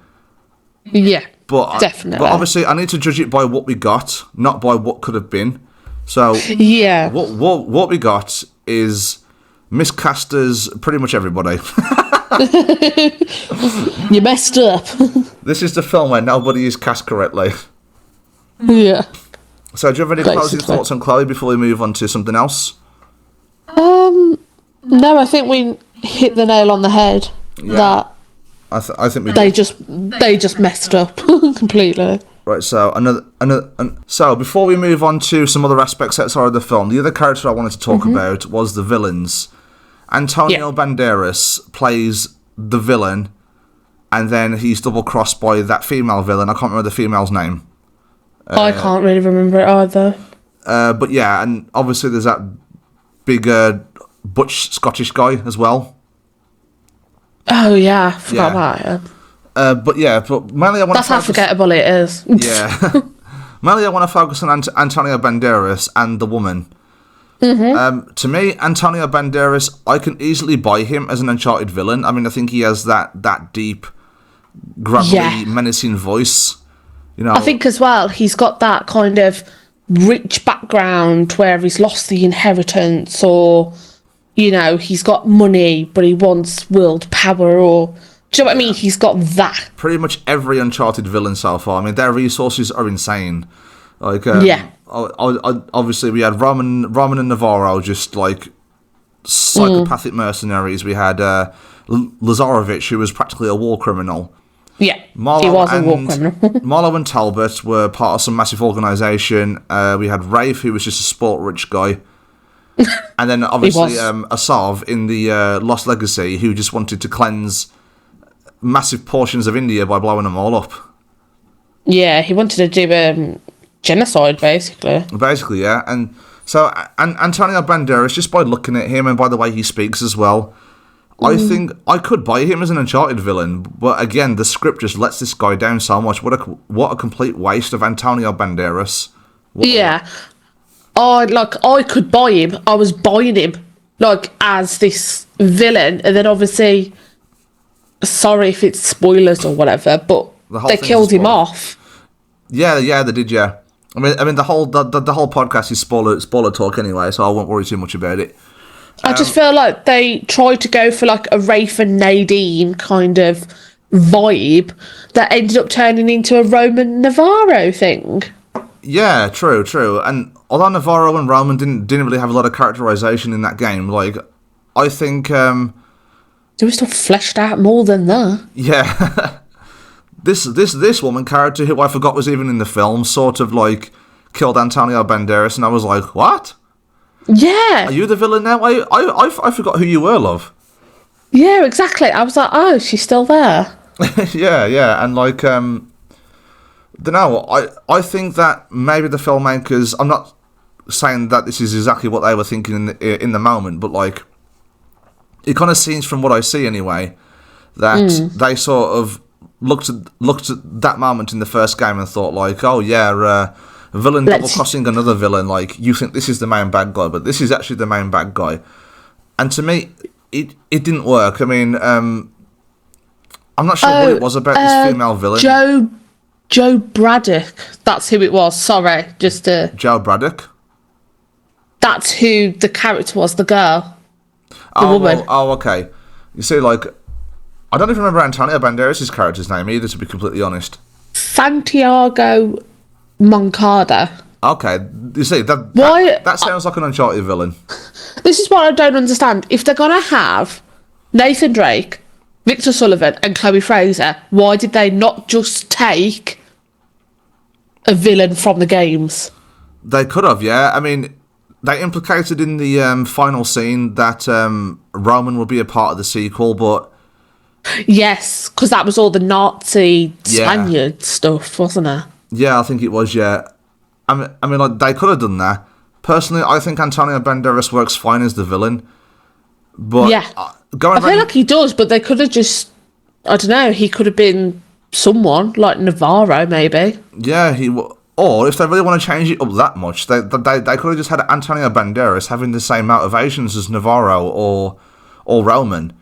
Yeah, definitely. But obviously, I need to judge it by what we got, not by what could have been. So yeah, what we got is miscasters pretty much everybody. You messed up. This is the film where nobody is cast correctly. Yeah. So do you have any closing thoughts on Chloe before we move on to something else? No, I think we hit the nail on the head. Yeah. That I think we they just messed up completely. Right, so so before we move on to some other aspects outside of the film, the other character I wanted to talk about was the villains. Antonio Banderas plays the villain, and then he's double-crossed by that female villain. I can't remember the female's name. I can't really remember it either. But yeah, and obviously there's that bigger butch Scottish guy as well. Oh yeah, I forgot about him. But mainly I want That's how forgettable it is. Yeah. Mainly I want to focus on Antonio Banderas and the woman. To me, Antonio Banderas, I can easily buy him as an Uncharted villain. I mean, I think he has that deep, gravelly, menacing voice. You know, I think as well, he's got that kind of rich background where he's lost the inheritance, or, you know, he's got money, but he wants world power, or... Do you know what I mean? He's got that. Pretty much every Uncharted villain so far. I mean, their resources are insane. Like, obviously we had Roman and Navarro, just like psychopathic mercenaries. We had Lazarovich, who was practically a war criminal. Yeah, he was a war criminal. Marlowe and Talbot were part of some massive organisation. We had Rafe, who was just a sport-rich guy. And then obviously Asav in the Lost Legacy, who just wanted to cleanse massive portions of India by blowing them all up. Yeah, he wanted to do genocide, basically. Basically, yeah. And so Antonio Banderas, just by looking at him and by the way he speaks as well, I think I could buy him as an Uncharted villain. But again, the script just lets this guy down so much. What a complete waste of Antonio Banderas. I could buy him. I was buying him as this villain, and then obviously, sorry if it's spoilers or whatever, but they killed him off. Yeah, they did. Yeah, I mean the whole podcast is spoiler talk anyway, so I won't worry too much about it. I just feel like they tried to go for a Rafe and Nadine kind of vibe that ended up turning into a Roman Navarro thing. Yeah, true. And although Navarro and Roman didn't really have a lot of characterization in that game, like, I think, They were still fleshed out more than that. yeah, this woman character, who I forgot was even in the film, sort of, like, killed Antonio Banderas, and I was like, what? Yeah. Are you the villain now? I forgot who you were, love. Yeah, exactly. I was like, oh, she's still there. yeah, and, like, I think that maybe the filmmakers, I'm not saying that this is exactly what they were thinking in the moment, but, like, it kind of seems from what I see anyway, that they sort of looked at that moment in the first game and thought, like, oh yeah, a villain double-crossing another villain, like, you think this is the main bad guy, but this is actually the main bad guy. And to me, it didn't work. I mean, I'm not sure what it was about this female villain. Joe Braddock. That's who it was. Sorry, Joe Braddock? That's who the character was, the girl. The woman. Oh, okay. You see, like, I don't even remember Antonio Banderas' character's name either, to be completely honest. Santiago Moncada. Okay, you see, that sounds like an Uncharted villain. This is what I don't understand. If they're going to have Nathan Drake, Victor Sullivan and Chloe Fraser, why did they not just take a villain from the games? They could have, yeah. I mean, they implicated in the final scene that Roman will be a part of the sequel, but... Yes, because that was all the Nazi Spaniard stuff, wasn't it? Yeah, I think it was, yeah. I mean, like, they could have done that. Personally, I think Antonio Banderas works fine as the villain. But yeah. I feel like he does, but they could have just... I don't know, he could have been someone, like Navarro, maybe. Yeah, or if they really want to change it up that much, they could have just had Antonio Banderas having the same motivations as Navarro or Roman.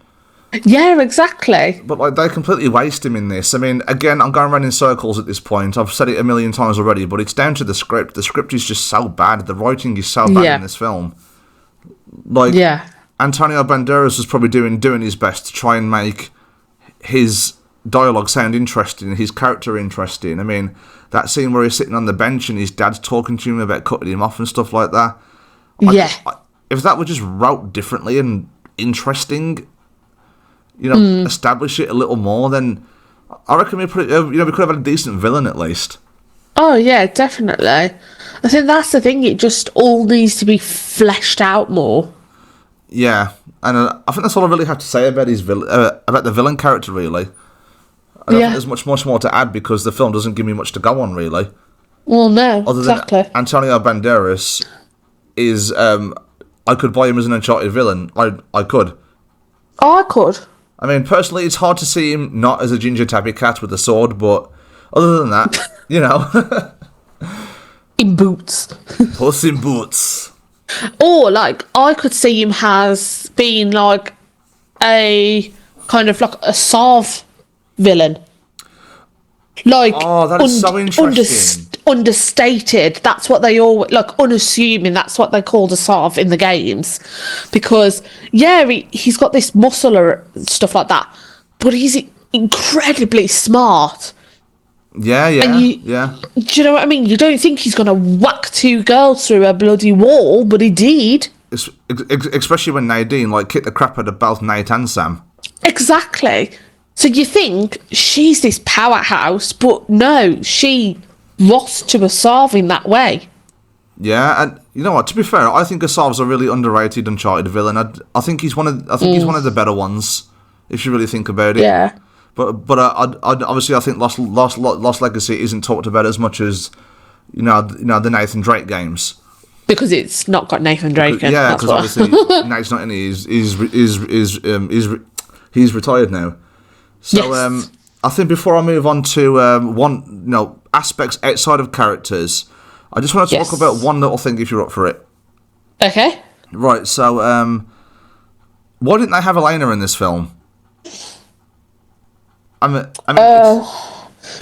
Yeah, exactly. But, like, they completely waste him in this. I mean, again, I'm going around in circles at this point. I've said it a million times already, but it's down to the script. The script is just so bad. The writing is so bad in this film. Like, Antonio Banderas was probably doing his best to try and make his dialogue sound interesting, his character interesting. I mean, that scene where he's sitting on the bench and his dad's talking to him about cutting him off and stuff like that. If that were just wrote differently and interesting, you know, establish it a little more, then I reckon we could have had a decent villain at least. Oh yeah, definitely. I think that's the thing. It just all needs to be fleshed out more. Yeah, and I think that's all I really have to say about about the villain character. Really, I don't think there's much more to add because the film doesn't give me much to go on. Really. Well, no, other exactly. Than Antonio Banderas is, I could buy him as an Uncharted villain. I could. Oh, I could. I mean, personally, it's hard to see him not as a ginger tabby cat with a sword, but other than that, you know. In boots. Puss in boots. Or, like, I could see him as being, like, a kind of, like, a Sav villain. Like, oh, that is so interesting. Understated. That's what they all, like, unassuming. That's what they called a Sav in the games. Because, yeah, he's got this muscle or stuff like that, but he's incredibly smart. Yeah. Do you know what I mean? You don't think he's going to whack two girls through a bloody wall, but he did. Especially when Nadine, like, kicked the crap out of both Nate and Sam. Exactly. So you think she's this powerhouse, but no, she lost to Asav in that way. Yeah, and you know what? To be fair, I think Asav's a really underrated Uncharted villain. I think he's one of the better ones, if you really think about it. Yeah. But obviously I think Lost Legacy isn't talked about as much as you know the Nathan Drake games. Because it's not got Nathan Drake in. Yeah, because obviously Nate's not in it. He's retired now. So yes. I think before I move on to aspects outside of characters, I just want to talk about one little thing if you're up for it. Okay. Right. So why didn't they have Elena in this film? I mean,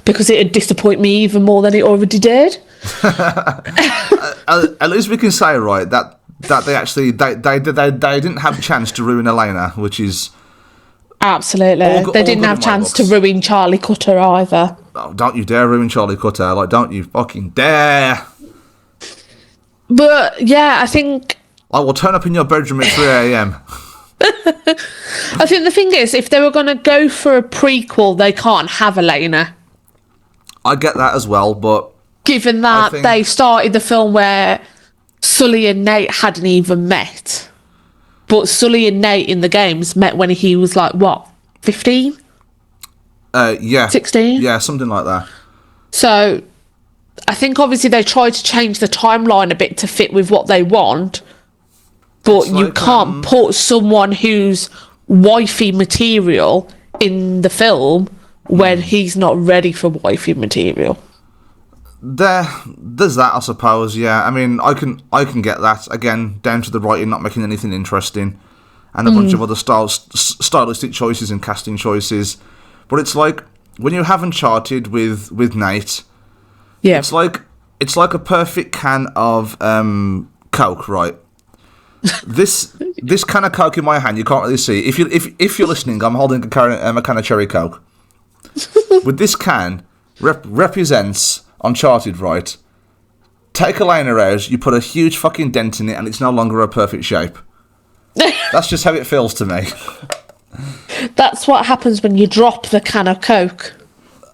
because it'd disappoint me even more than it already did. At least we can say, right, that they actually they didn't have a chance to ruin Elena, which is absolutely. They didn't have a chance to ruin Charlie Cutter either. Oh, don't you dare ruin Charlie Cutter! Like, don't you fucking dare! But yeah, I think I will turn up in your bedroom at 3 a.m. I think the thing is, if they were going to go for a prequel, they can't have Elena. I get that as well, but Given that they started the film where Sully and Nate hadn't even met. But Sully and Nate in the games met when he was like, what, 15? Yeah. 16? Yeah, something like that. So I think obviously they tried to change the timeline a bit to fit with what they want. But you can't put someone who's wifey material in the film when he's not ready for wifey material. There's that, I suppose. Yeah, I mean, I can get that. Again, down to the writing not making anything interesting, and a bunch of other stylistic choices and casting choices. But it's like when you have Uncharted with Nate. Yeah, it's like a perfect can of Coke, right? This can of Coke in my hand, you can't really see. If you're listening, I'm holding a can of cherry Coke. With this can represents Uncharted, right? Take Elena out, you put a huge fucking dent in it, and it's no longer a perfect shape. That's just how it feels to me. That's what happens when you drop the can of Coke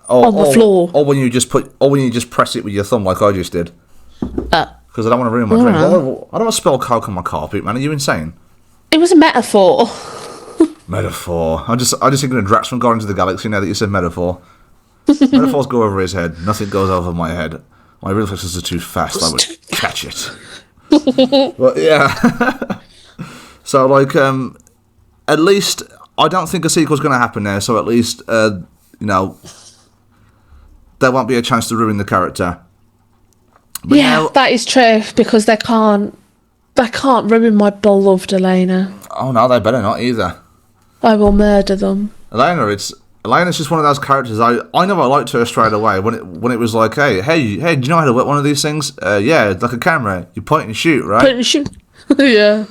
on the floor, or when you just press it with your thumb, like I just did. Because I don't want to ruin my drink. I don't want to spill Coke on my carpet, man. Are you insane? It was a metaphor. Metaphor. I'm just thinking of Drax from Guardians of the Galaxy now that you said metaphor. Metaphors go over his head. Nothing goes over my head. My reflexes are too fast. I would catch it. But yeah. So like, at least I don't think a sequel's going to happen now. So at least there won't be a chance to ruin the character. But yeah, that is true because they can't ruin my beloved Elena. Oh no, they better not either. I will murder them. Elena's just one of those characters. I know I liked her straight away when it was like, hey, do you know how to work one of these things? Yeah, like a camera. You point and shoot, right? Point and shoot. Yeah.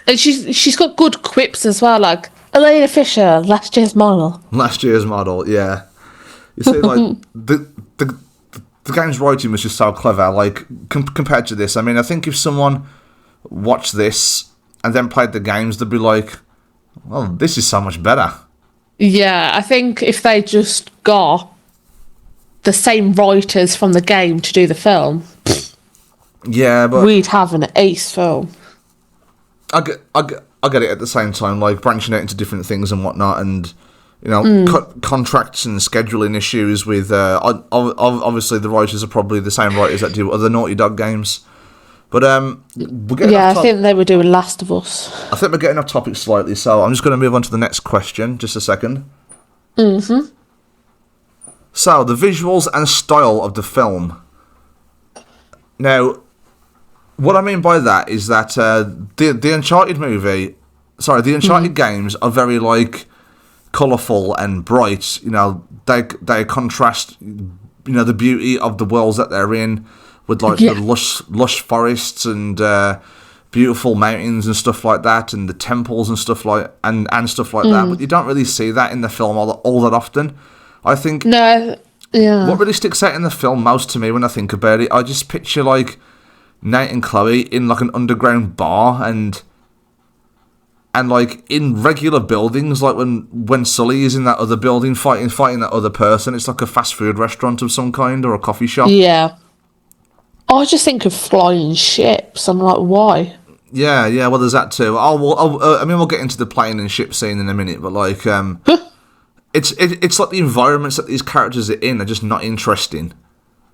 And she's got good quips as well, like Elena Fisher, last year's model. Last year's model, yeah. You see, like the game's writing was just so clever. Like compared to this, I mean, I think if someone watched this and then played the games, they'd be like, well, this is so much better. Yeah, I think if they just got the same writers from the game to do the film, yeah, but we'd have an ace film. I get it at the same time, like branching out into different things and whatnot, and contracts and scheduling issues with. Obviously, the writers are probably the same writers that do other Naughty Dog games. But I think they were doing Last of Us. I think we're getting off topic slightly, so I'm just going to move on to the next question. Just a second. Mm-hmm. So, the visuals and style of the film. Now, what I mean by that is that the Uncharted the Uncharted games are very like colourful and bright. They contrast the beauty of the worlds that they're in with like the lush forests and beautiful mountains and stuff like that, and the temples and stuff like stuff like that. But you don't really see that in the film all that often. I think what really sticks out in the film most to me when I think about it, I just picture like Nate and Chloe in like an underground bar and like in regular buildings, like when Sully is in that other building fighting that other person. It's like a fast food restaurant of some kind or a coffee shop. Yeah. I just think of flying ships. I'm like, why? Yeah. Well, there's that too. We'll get into the plane and ship scene in a minute, but like, it's like the environments that these characters are in are just not interesting.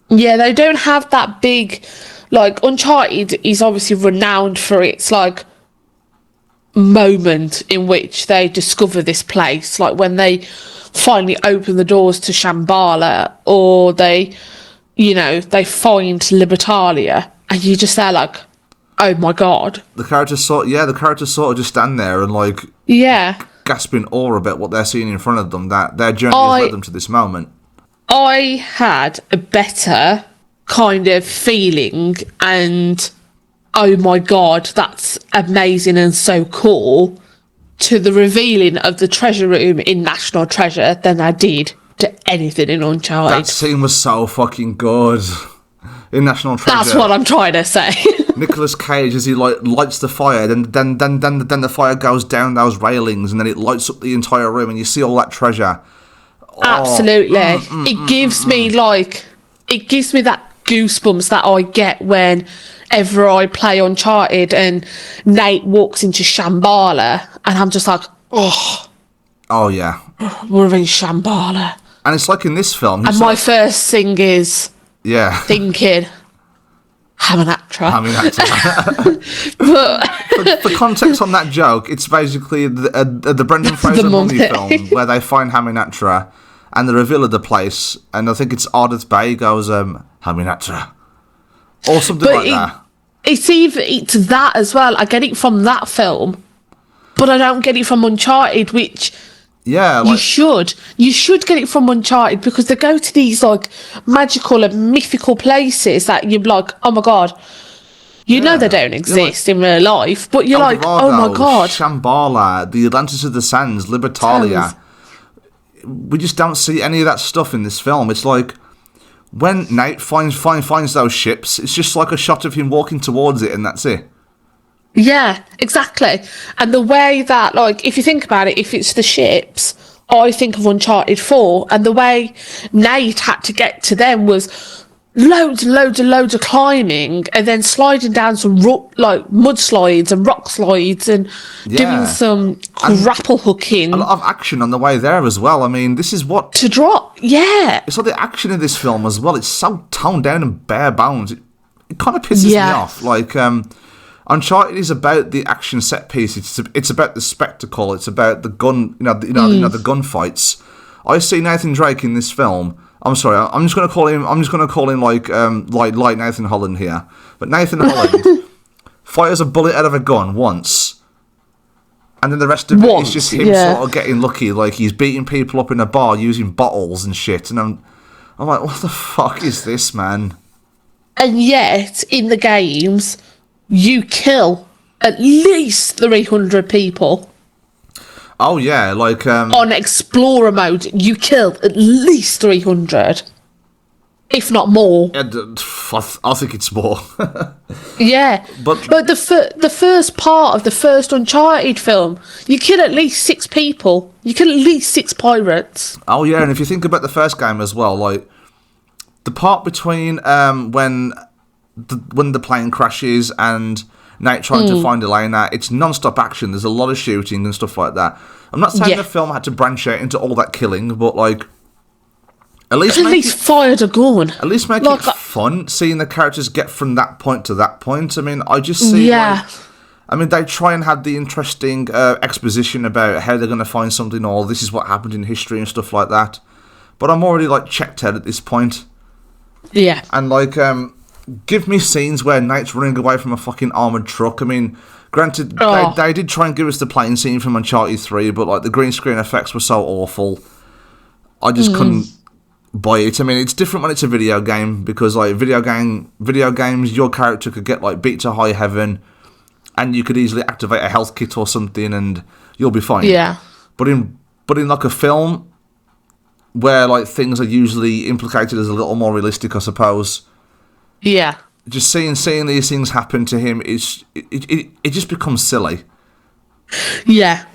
Yeah, they don't have that big, like Uncharted is obviously renowned for its like moment in which they discover this place, like when they finally open the doors to Shambhala, or they find Libertalia, and you just there like, oh my god. The characters sort of just stand there and like gasping awe about what they're seeing in front of them, that their journey has led them to this moment. I had a better kind of feeling and oh my god, that's amazing and so cool to the revealing of the treasure room in National Treasure than I did to anything in Uncharted. That scene was so fucking good in National Treasure. That's what I'm trying to say. Nicolas Cage as he like lights the fire, then the fire goes down those railings, and then it lights up the entire room, and you see all that treasure. Absolutely, it gives me that goosebumps that I get whenever I play Uncharted and Nate walks into Shambhala, and I'm just like, oh yeah, we're in Shambhala. And it's like in this film, and my first thing is thinking, Hamanatra. But for context on that joke, it's basically the Brendan Fraser Mummy film where they find Hamanatra and the reveal of the place, and I think it's Ardith Bay goes, Hamanatra. Or something like that. It's that as well. I get it from that film, but I don't get it from Uncharted, which... Yeah, you should get it from Uncharted, because they go to these like magical and mythical places that you're like, oh my god, you know they don't exist in real life, but you're like, oh my god, Shambhala, the Atlantis of the Sands, Libertalia. We just don't see any of that stuff in this film. It's like when Nate finds those ships, it's just like a shot of him walking towards it, and that's it. Yeah, exactly. And the way that, like, if you think about it, if it's the ships, I think of Uncharted 4, and the way Nate had to get to them was loads of climbing, and then sliding down some mudslides and rock slides, and doing some grapple hooking. A lot of action on the way there as well. I mean, this is what... To drop, yeah. It's like the action in this film as well. It's so toned down and bare bones. It kind of pisses me off. Like, Uncharted is about the action set piece. It's about the spectacle. It's about the gun. The gunfights. I see Nathan Drake in this film. I'm sorry. I'm just going to call him like Nathan Holland here. But Nathan Holland fires a bullet out of a gun once, and then the rest of it is just him sort of getting lucky. Like he's beating people up in a bar using bottles and shit. And I'm like, what the fuck is this, man? And yet in the games, you kill at least 300 people. Oh, yeah, like... on Explorer mode, you kill at least 300. If not more. I think it's more. Yeah. But like the first part of the first Uncharted film, you kill at least 6 people. You kill at least 6 pirates. Oh, yeah, and if you think about the first game as well, like... The part between when the plane crashes and Nate trying to find Elena, it's non-stop action. There's a lot of shooting and stuff like that. I'm not saying the film had to branch out into all that killing, but like at least fired a gun. At least make it fun seeing the characters get from that point to that point. I mean, I just see they try and have the interesting exposition about how they're going to find something, or this is what happened in history and stuff like that. But I'm already like checked out at this point. Yeah. And like give me scenes where Nate's running away from a fucking armoured truck. I mean, granted, they did try and give us the plane scene from Uncharted 3, but like the green screen effects were so awful. I just couldn't buy it. I mean, it's different when it's a video game, because like video games, your character could get like beat to high heaven, and you could easily activate a health kit or something, and you'll be fine. Yeah. But in like a film, where like things are usually implicated as a little more realistic, I suppose. Yeah. Just seeing these things happen to him, it just becomes silly. Yeah.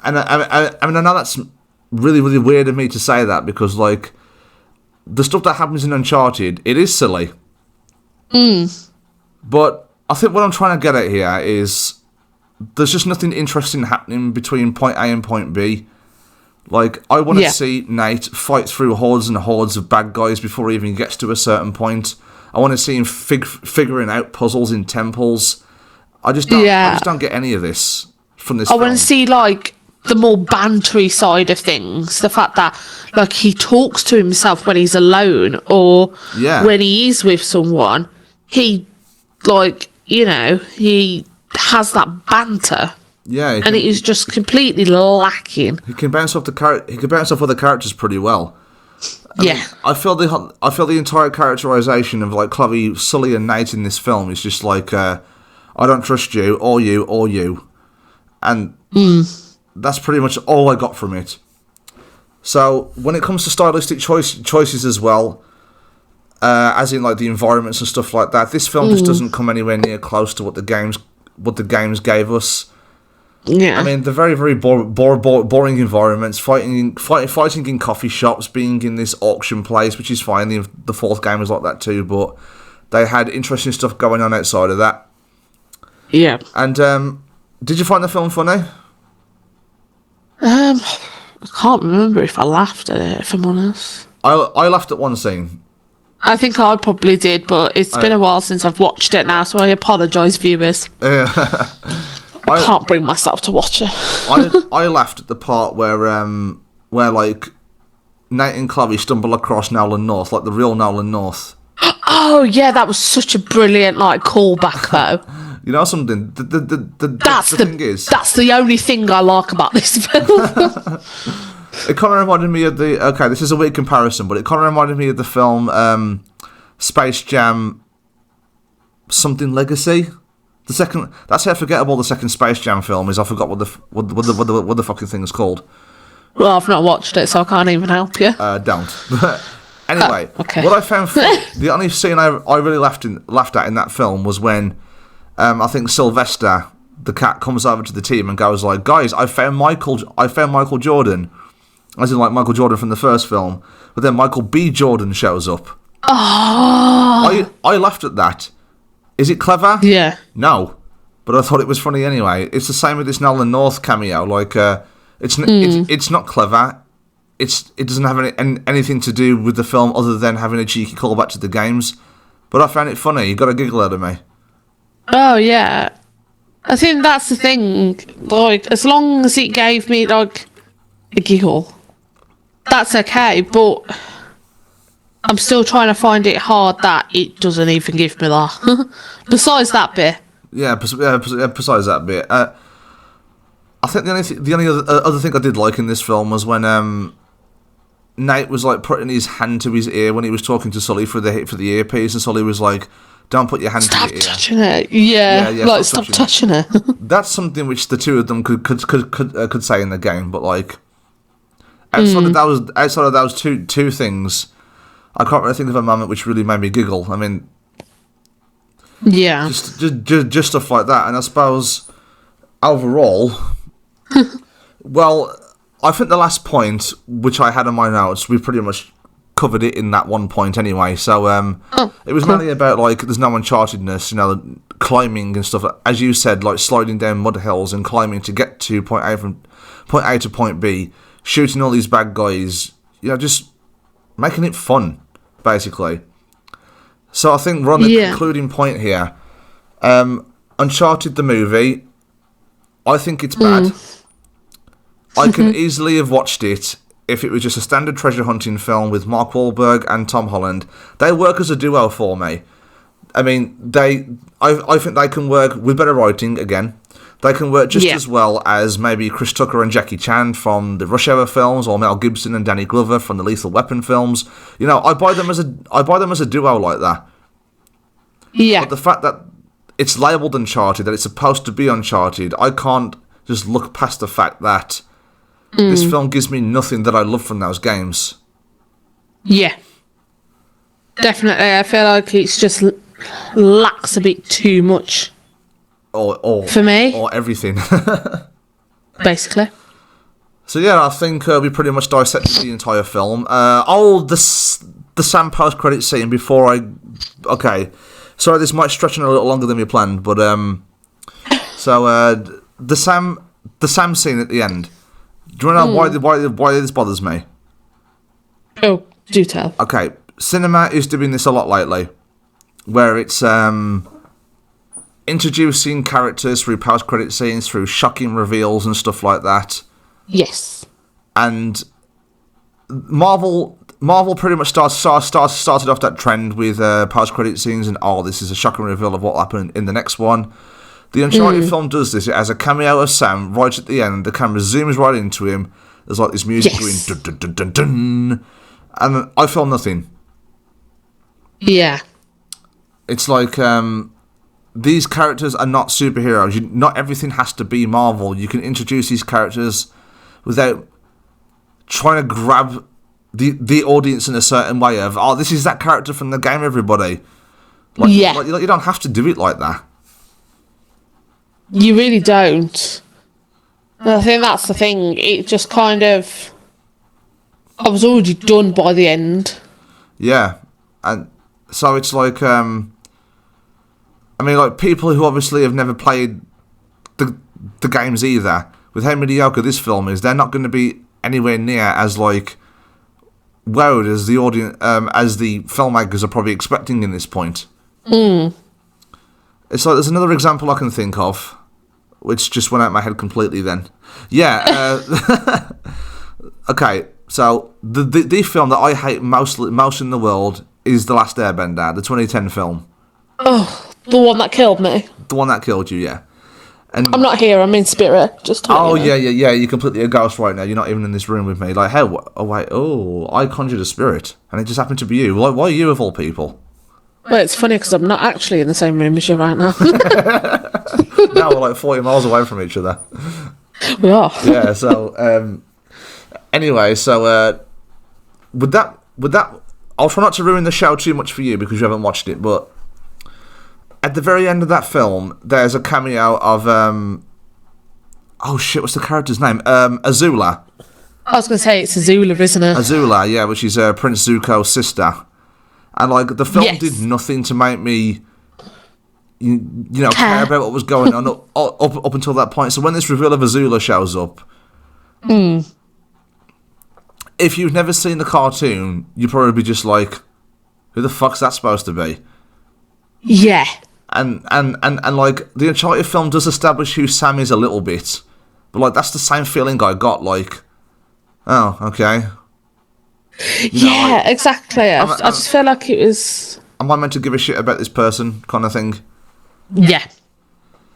And I mean, I know that's really, really weird of me to say that, because like the stuff that happens in Uncharted, it is silly. But I think what I'm trying to get at here is there's just nothing interesting happening between point A and point B. Like, I want to see Nate fight through hordes and hordes of bad guys before he even gets to a certain point. I want to see him figuring out puzzles in temples. I just don't get any of this from this film. I want to see, like, the more bantery side of things. The fact that, like, he talks to himself when he's alone, or when he is with someone. He, like, he has that banter. Yeah, and it is just completely lacking. He can bounce off other characters pretty well. I mean, I feel the entire characterization of like Chloe, Sully, and Nate in this film is just like, I don't trust you, or you, and that's pretty much all I got from it. So when it comes to stylistic choices as well, as in like the environments and stuff like that. This film just doesn't come anywhere near close to what the games gave us. Yeah. I mean, the very, very boring environments, fighting in coffee shops, being in this auction place, which is fine. The fourth game was like that too, but they had interesting stuff going on outside of that. Yeah. And did you find the film funny? I can't remember if I laughed at it, if I'm honest. I laughed at one scene. I think I probably did, but it's been a while since I've watched it now, so I apologise, viewers. I can't bring myself to watch it. I laughed at the part where like Nate and Chloe stumble across Nolan North, like the real Nolan North. Oh yeah, that was such a brilliant like callback though. You know something? The thing is, that's the only thing I like about this film. It kind of reminded me of the. Okay, this is a weird comparison, but it kind of reminded me of the film Space Jam. Something Legacy. The second. That's how forgettable the second Space Jam film is. I forgot what the fucking thing is called. Well, I've not watched it, so I can't even help you. Don't. Anyway, okay. What I found funny, the only scene I really laughed at in that film was when I think Sylvester, the cat, comes over to the team and goes like, "Guys, I found Michael Jordan," as in like Michael Jordan from the first film. But then Michael B. Jordan shows up. Oh. I laughed at that. Is it clever? Yeah. No, but I thought it was funny anyway. It's the same with this Nolan North cameo. Like, it's not clever. It doesn't have anything to do with the film other than having a cheeky callback to the games. But I found it funny. You got a giggle out of me. Oh yeah, I think that's the thing. Like, as long as it gave me like a giggle, that's okay. But I'm still trying to find it hard that it doesn't even give me that. Besides that bit. Yeah, besides that bit. I think the only other thing I did like in this film was when Nate was like putting his hand to his ear when he was talking to Sully for the earpiece, and Sully was like, "Don't put your hand to your ear." Stop touching it. Yeah, like stop touching it. That's something which the two of them could say in the game, but like outside of those two things, I can't really think of a moment which really made me giggle. I mean, yeah, just stuff like that, and I suppose overall, well, I think the last point which I had on my notes, we pretty much covered it in that one point anyway. So it was mainly about like there's no Unchartedness, you know, climbing and stuff. As you said, like sliding down mud hills and climbing to get to point A to point B, shooting all these bad guys, you know, just making it fun, basically. So I think we're on the concluding point here. Uncharted the movie, I think it's bad. I can easily have watched it if it was just a standard treasure hunting film with Mark Wahlberg and Tom Holland. They work as a duo for me. I mean, I think they can work with better writing again. They can work just as well as maybe Chris Tucker and Jackie Chan from the Rush Hour films, or Mel Gibson and Danny Glover from the Lethal Weapon films. You know, I buy them as a duo like that. Yeah. But the fact that it's labelled Uncharted, that it's supposed to be Uncharted, I can't just look past the fact that this film gives me nothing that I love from those games. Yeah. Definitely. I feel like it's just lacks a bit too much. Or for me. Or everything. Basically. So yeah, I think we pretty much dissected the entire film. The Sam post-credit scene before I... Okay. Sorry, this might stretch on a little longer than we planned, but... So, the Sam scene at the end. Do you want to know why this bothers me? Oh, do tell. Okay, cinema is doing this a lot lately, where it's introducing characters through post-credit scenes, through shocking reveals and stuff like that. Yes. And Marvel pretty much started off that trend with post-credit scenes and, this is a shocking reveal of what will happen in the next one. The Uncharted film does this. It has a cameo of Sam right at the end. The camera zooms right into him. There's like this music going dun, dun, dun, dun, dun, and I feel nothing. Yeah. It's like these characters are not superheroes. Not everything has to be Marvel. You can introduce these characters without trying to grab the audience in a certain way of, oh, this is that character from the game, everybody. Like, Yeah. like, you don't have to do it like that. You really don't. And I think that's the thing. It just kind of... I was already done by the end. Yeah. And so it's like, I mean, like, people who obviously have never played the games either, with how mediocre this film is, they're not going to be anywhere near as, like, wowed as the audience, as the filmmakers are probably expecting in this point. It's like, there's another example I can think of, which just went out my head completely then. Yeah. Okay, so the film that I hate most in the world is The Last Airbender, the 2010 film. Oh, the one that killed me. The one that killed you, yeah. And I'm not here, I'm in spirit. Just to let you know. yeah, you're completely a ghost right now. You're not even in this room with me. Like, hey, I conjured a spirit, and it just happened to be you. Why are you of all people? Well, it's funny because I'm not actually in the same room as you right now. Now we're like 40 miles away from each other. We are. Yeah, so, anyway, so, with that, I'll try not to ruin the show too much for you because you haven't watched it, but at the very end of that film, there's a cameo of, oh shit, what's the character's name? Azula. I was going to say, it's Azula, isn't it? Azula, yeah, which is Prince Zuko's sister. And, like, the film Yes. did nothing to make me, you know, care about what was going on up until that point. So when this reveal of Azula shows up, if you've never seen the cartoon, you'd probably be just like, who the fuck's that supposed to be? Yeah. And like, the Uncharted film does establish who Sam is a little bit, but, like, that's the same feeling I got, like, oh, okay. Yeah, exactly. I just feel like it was... Am I meant to give a shit about this person, kind of thing? Yeah.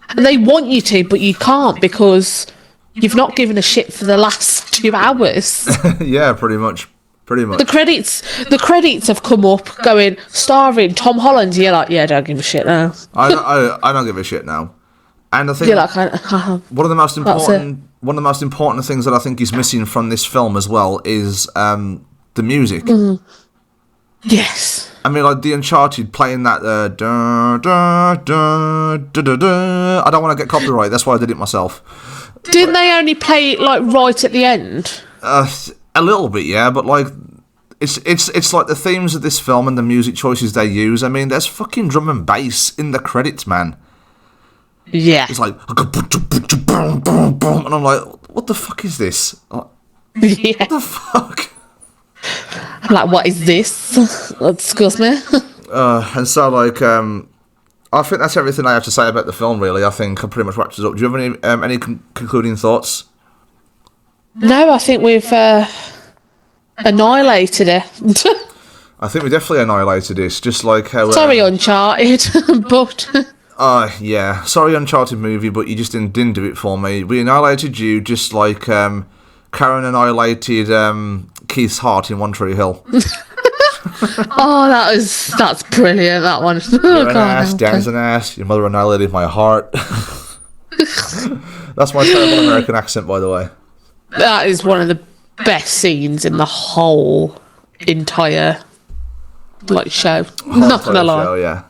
And they want you to, but you can't because you've not given a shit for the last 2 hours. Yeah, pretty much. The credits have come up going, starring Tom Holland. You're like, yeah, don't give a shit now. I don't give a shit now. And I think You're like, one of the most important things that I think is missing from this film as well is the music. yes. I mean, like, the Uncharted playing that da, da, da, da, da, da. I don't want to get copyright, that's why I did it myself. Didn't they only play it like right at the end? A little bit, yeah, but, like, it's like the themes of this film and the music choices they use. I mean, there's fucking drum and bass in the credits, man. Yeah. It's like, and I'm like, what the fuck is this? Like, Yeah. what the fuck? I'm like, what is this? Excuse me. And so, like, I think that's everything I have to say about the film, really. I think I pretty much wrapped it up. Do you have any concluding thoughts? No, I think we've annihilated it. I think we definitely annihilated this, just like how... Sorry, Uncharted, but... yeah. Sorry, Uncharted movie, but you just didn't do it for me. We annihilated you just like Karen annihilated Keith's heart in One Tree Hill. Oh, that's brilliant, that one. You're an ass, Dan's an ass, your mother annihilated my heart. That's my terrible American accent, by the way. That is one of the best scenes in the whole entire show. Not gonna lie. Show, yeah.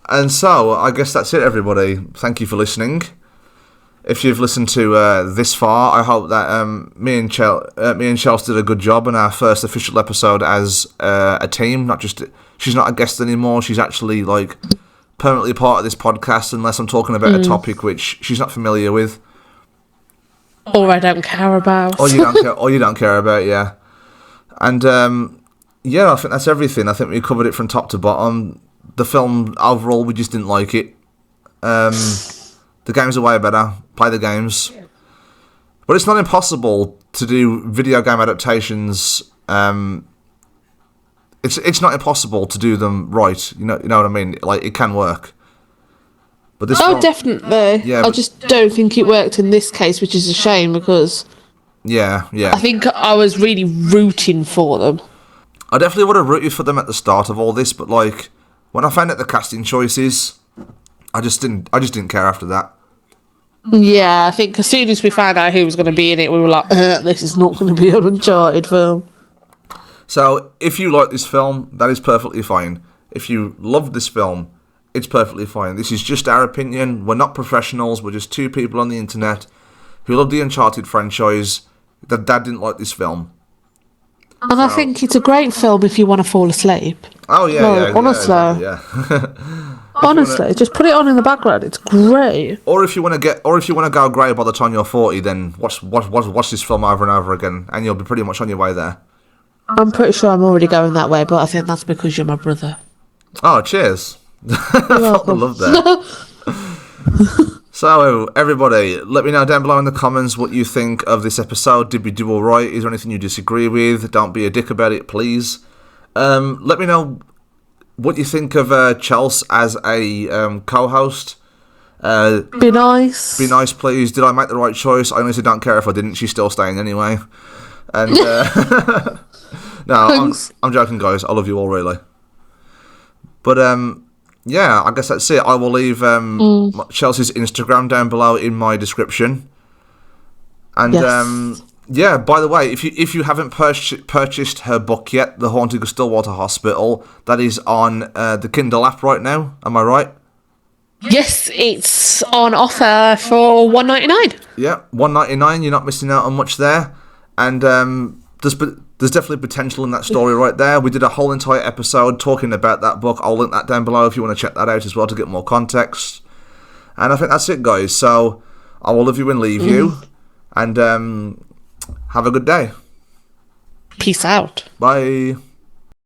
And so, I guess that's it, everybody. Thank you for listening. If you've listened to this far, I hope that me and Chels did a good job in our first official episode as a team. Not just she's not a guest anymore. She's actually like permanently part of this podcast, unless I'm talking about a topic which she's not familiar with, or I don't care about, or you don't care about. Yeah, and yeah, I think that's everything. I think we covered it from top to bottom. The film overall, we just didn't like it. The games are way better. Play the games. But it's not impossible to do video game adaptations. It's not impossible to do them right. You know what I mean? Like, it can work. But this film, definitely. Yeah, I just don't think it worked in this case, which is a shame because yeah. I think I was really rooting for them. I definitely would have rooted for them at the start of all this, but like when I found out the casting choices, I just didn't care after that. Yeah, I think as soon as we found out who was going to be in it, we were like, this is not going to be an Uncharted film. So, if you like this film, that is perfectly fine. If you love this film, it's perfectly fine. This is just our opinion. We're not professionals. We're just two people on the internet who love the Uncharted franchise. That Dad didn't like this film. And I think it's a great film if you want to fall asleep. Oh, yeah, No, honestly. Yeah, exactly, yeah. Honestly, just put it on in the background. It's great. Or if you want to go grey by the time you're 40, then watch this film over and over again, and you'll be pretty much on your way there. I'm pretty sure I'm already going that way, but I think that's because you're my brother. Oh, cheers. I felt the love there. So, everybody, let me know down below in the comments what you think of this episode. Did we do all right? Is there anything you disagree with? Don't be a dick about it, please. Let me know what you think of Chels as a co-host. Be nice. Be nice, please. Did I make the right choice? I honestly don't care if I didn't. She's still staying anyway. And no, I'm joking, guys. I love you all, really. But yeah, I guess that's it. I will leave Chelsea's Instagram down below in my description. And Yes. yeah, by the way, if you haven't purchased her book yet, The Haunting of Stillwater Hospital, that is on the Kindle app right now. Am I right? Yes, it's on offer for $1.99. Yeah, $1.99. You're not missing out on much there. And there's definitely potential in that story right there. We did a whole entire episode talking about that book. I'll link that down below if you want to check that out as well to get more context. And I think that's it, guys. So I will love you and leave you. And have a good day. Peace out. Bye.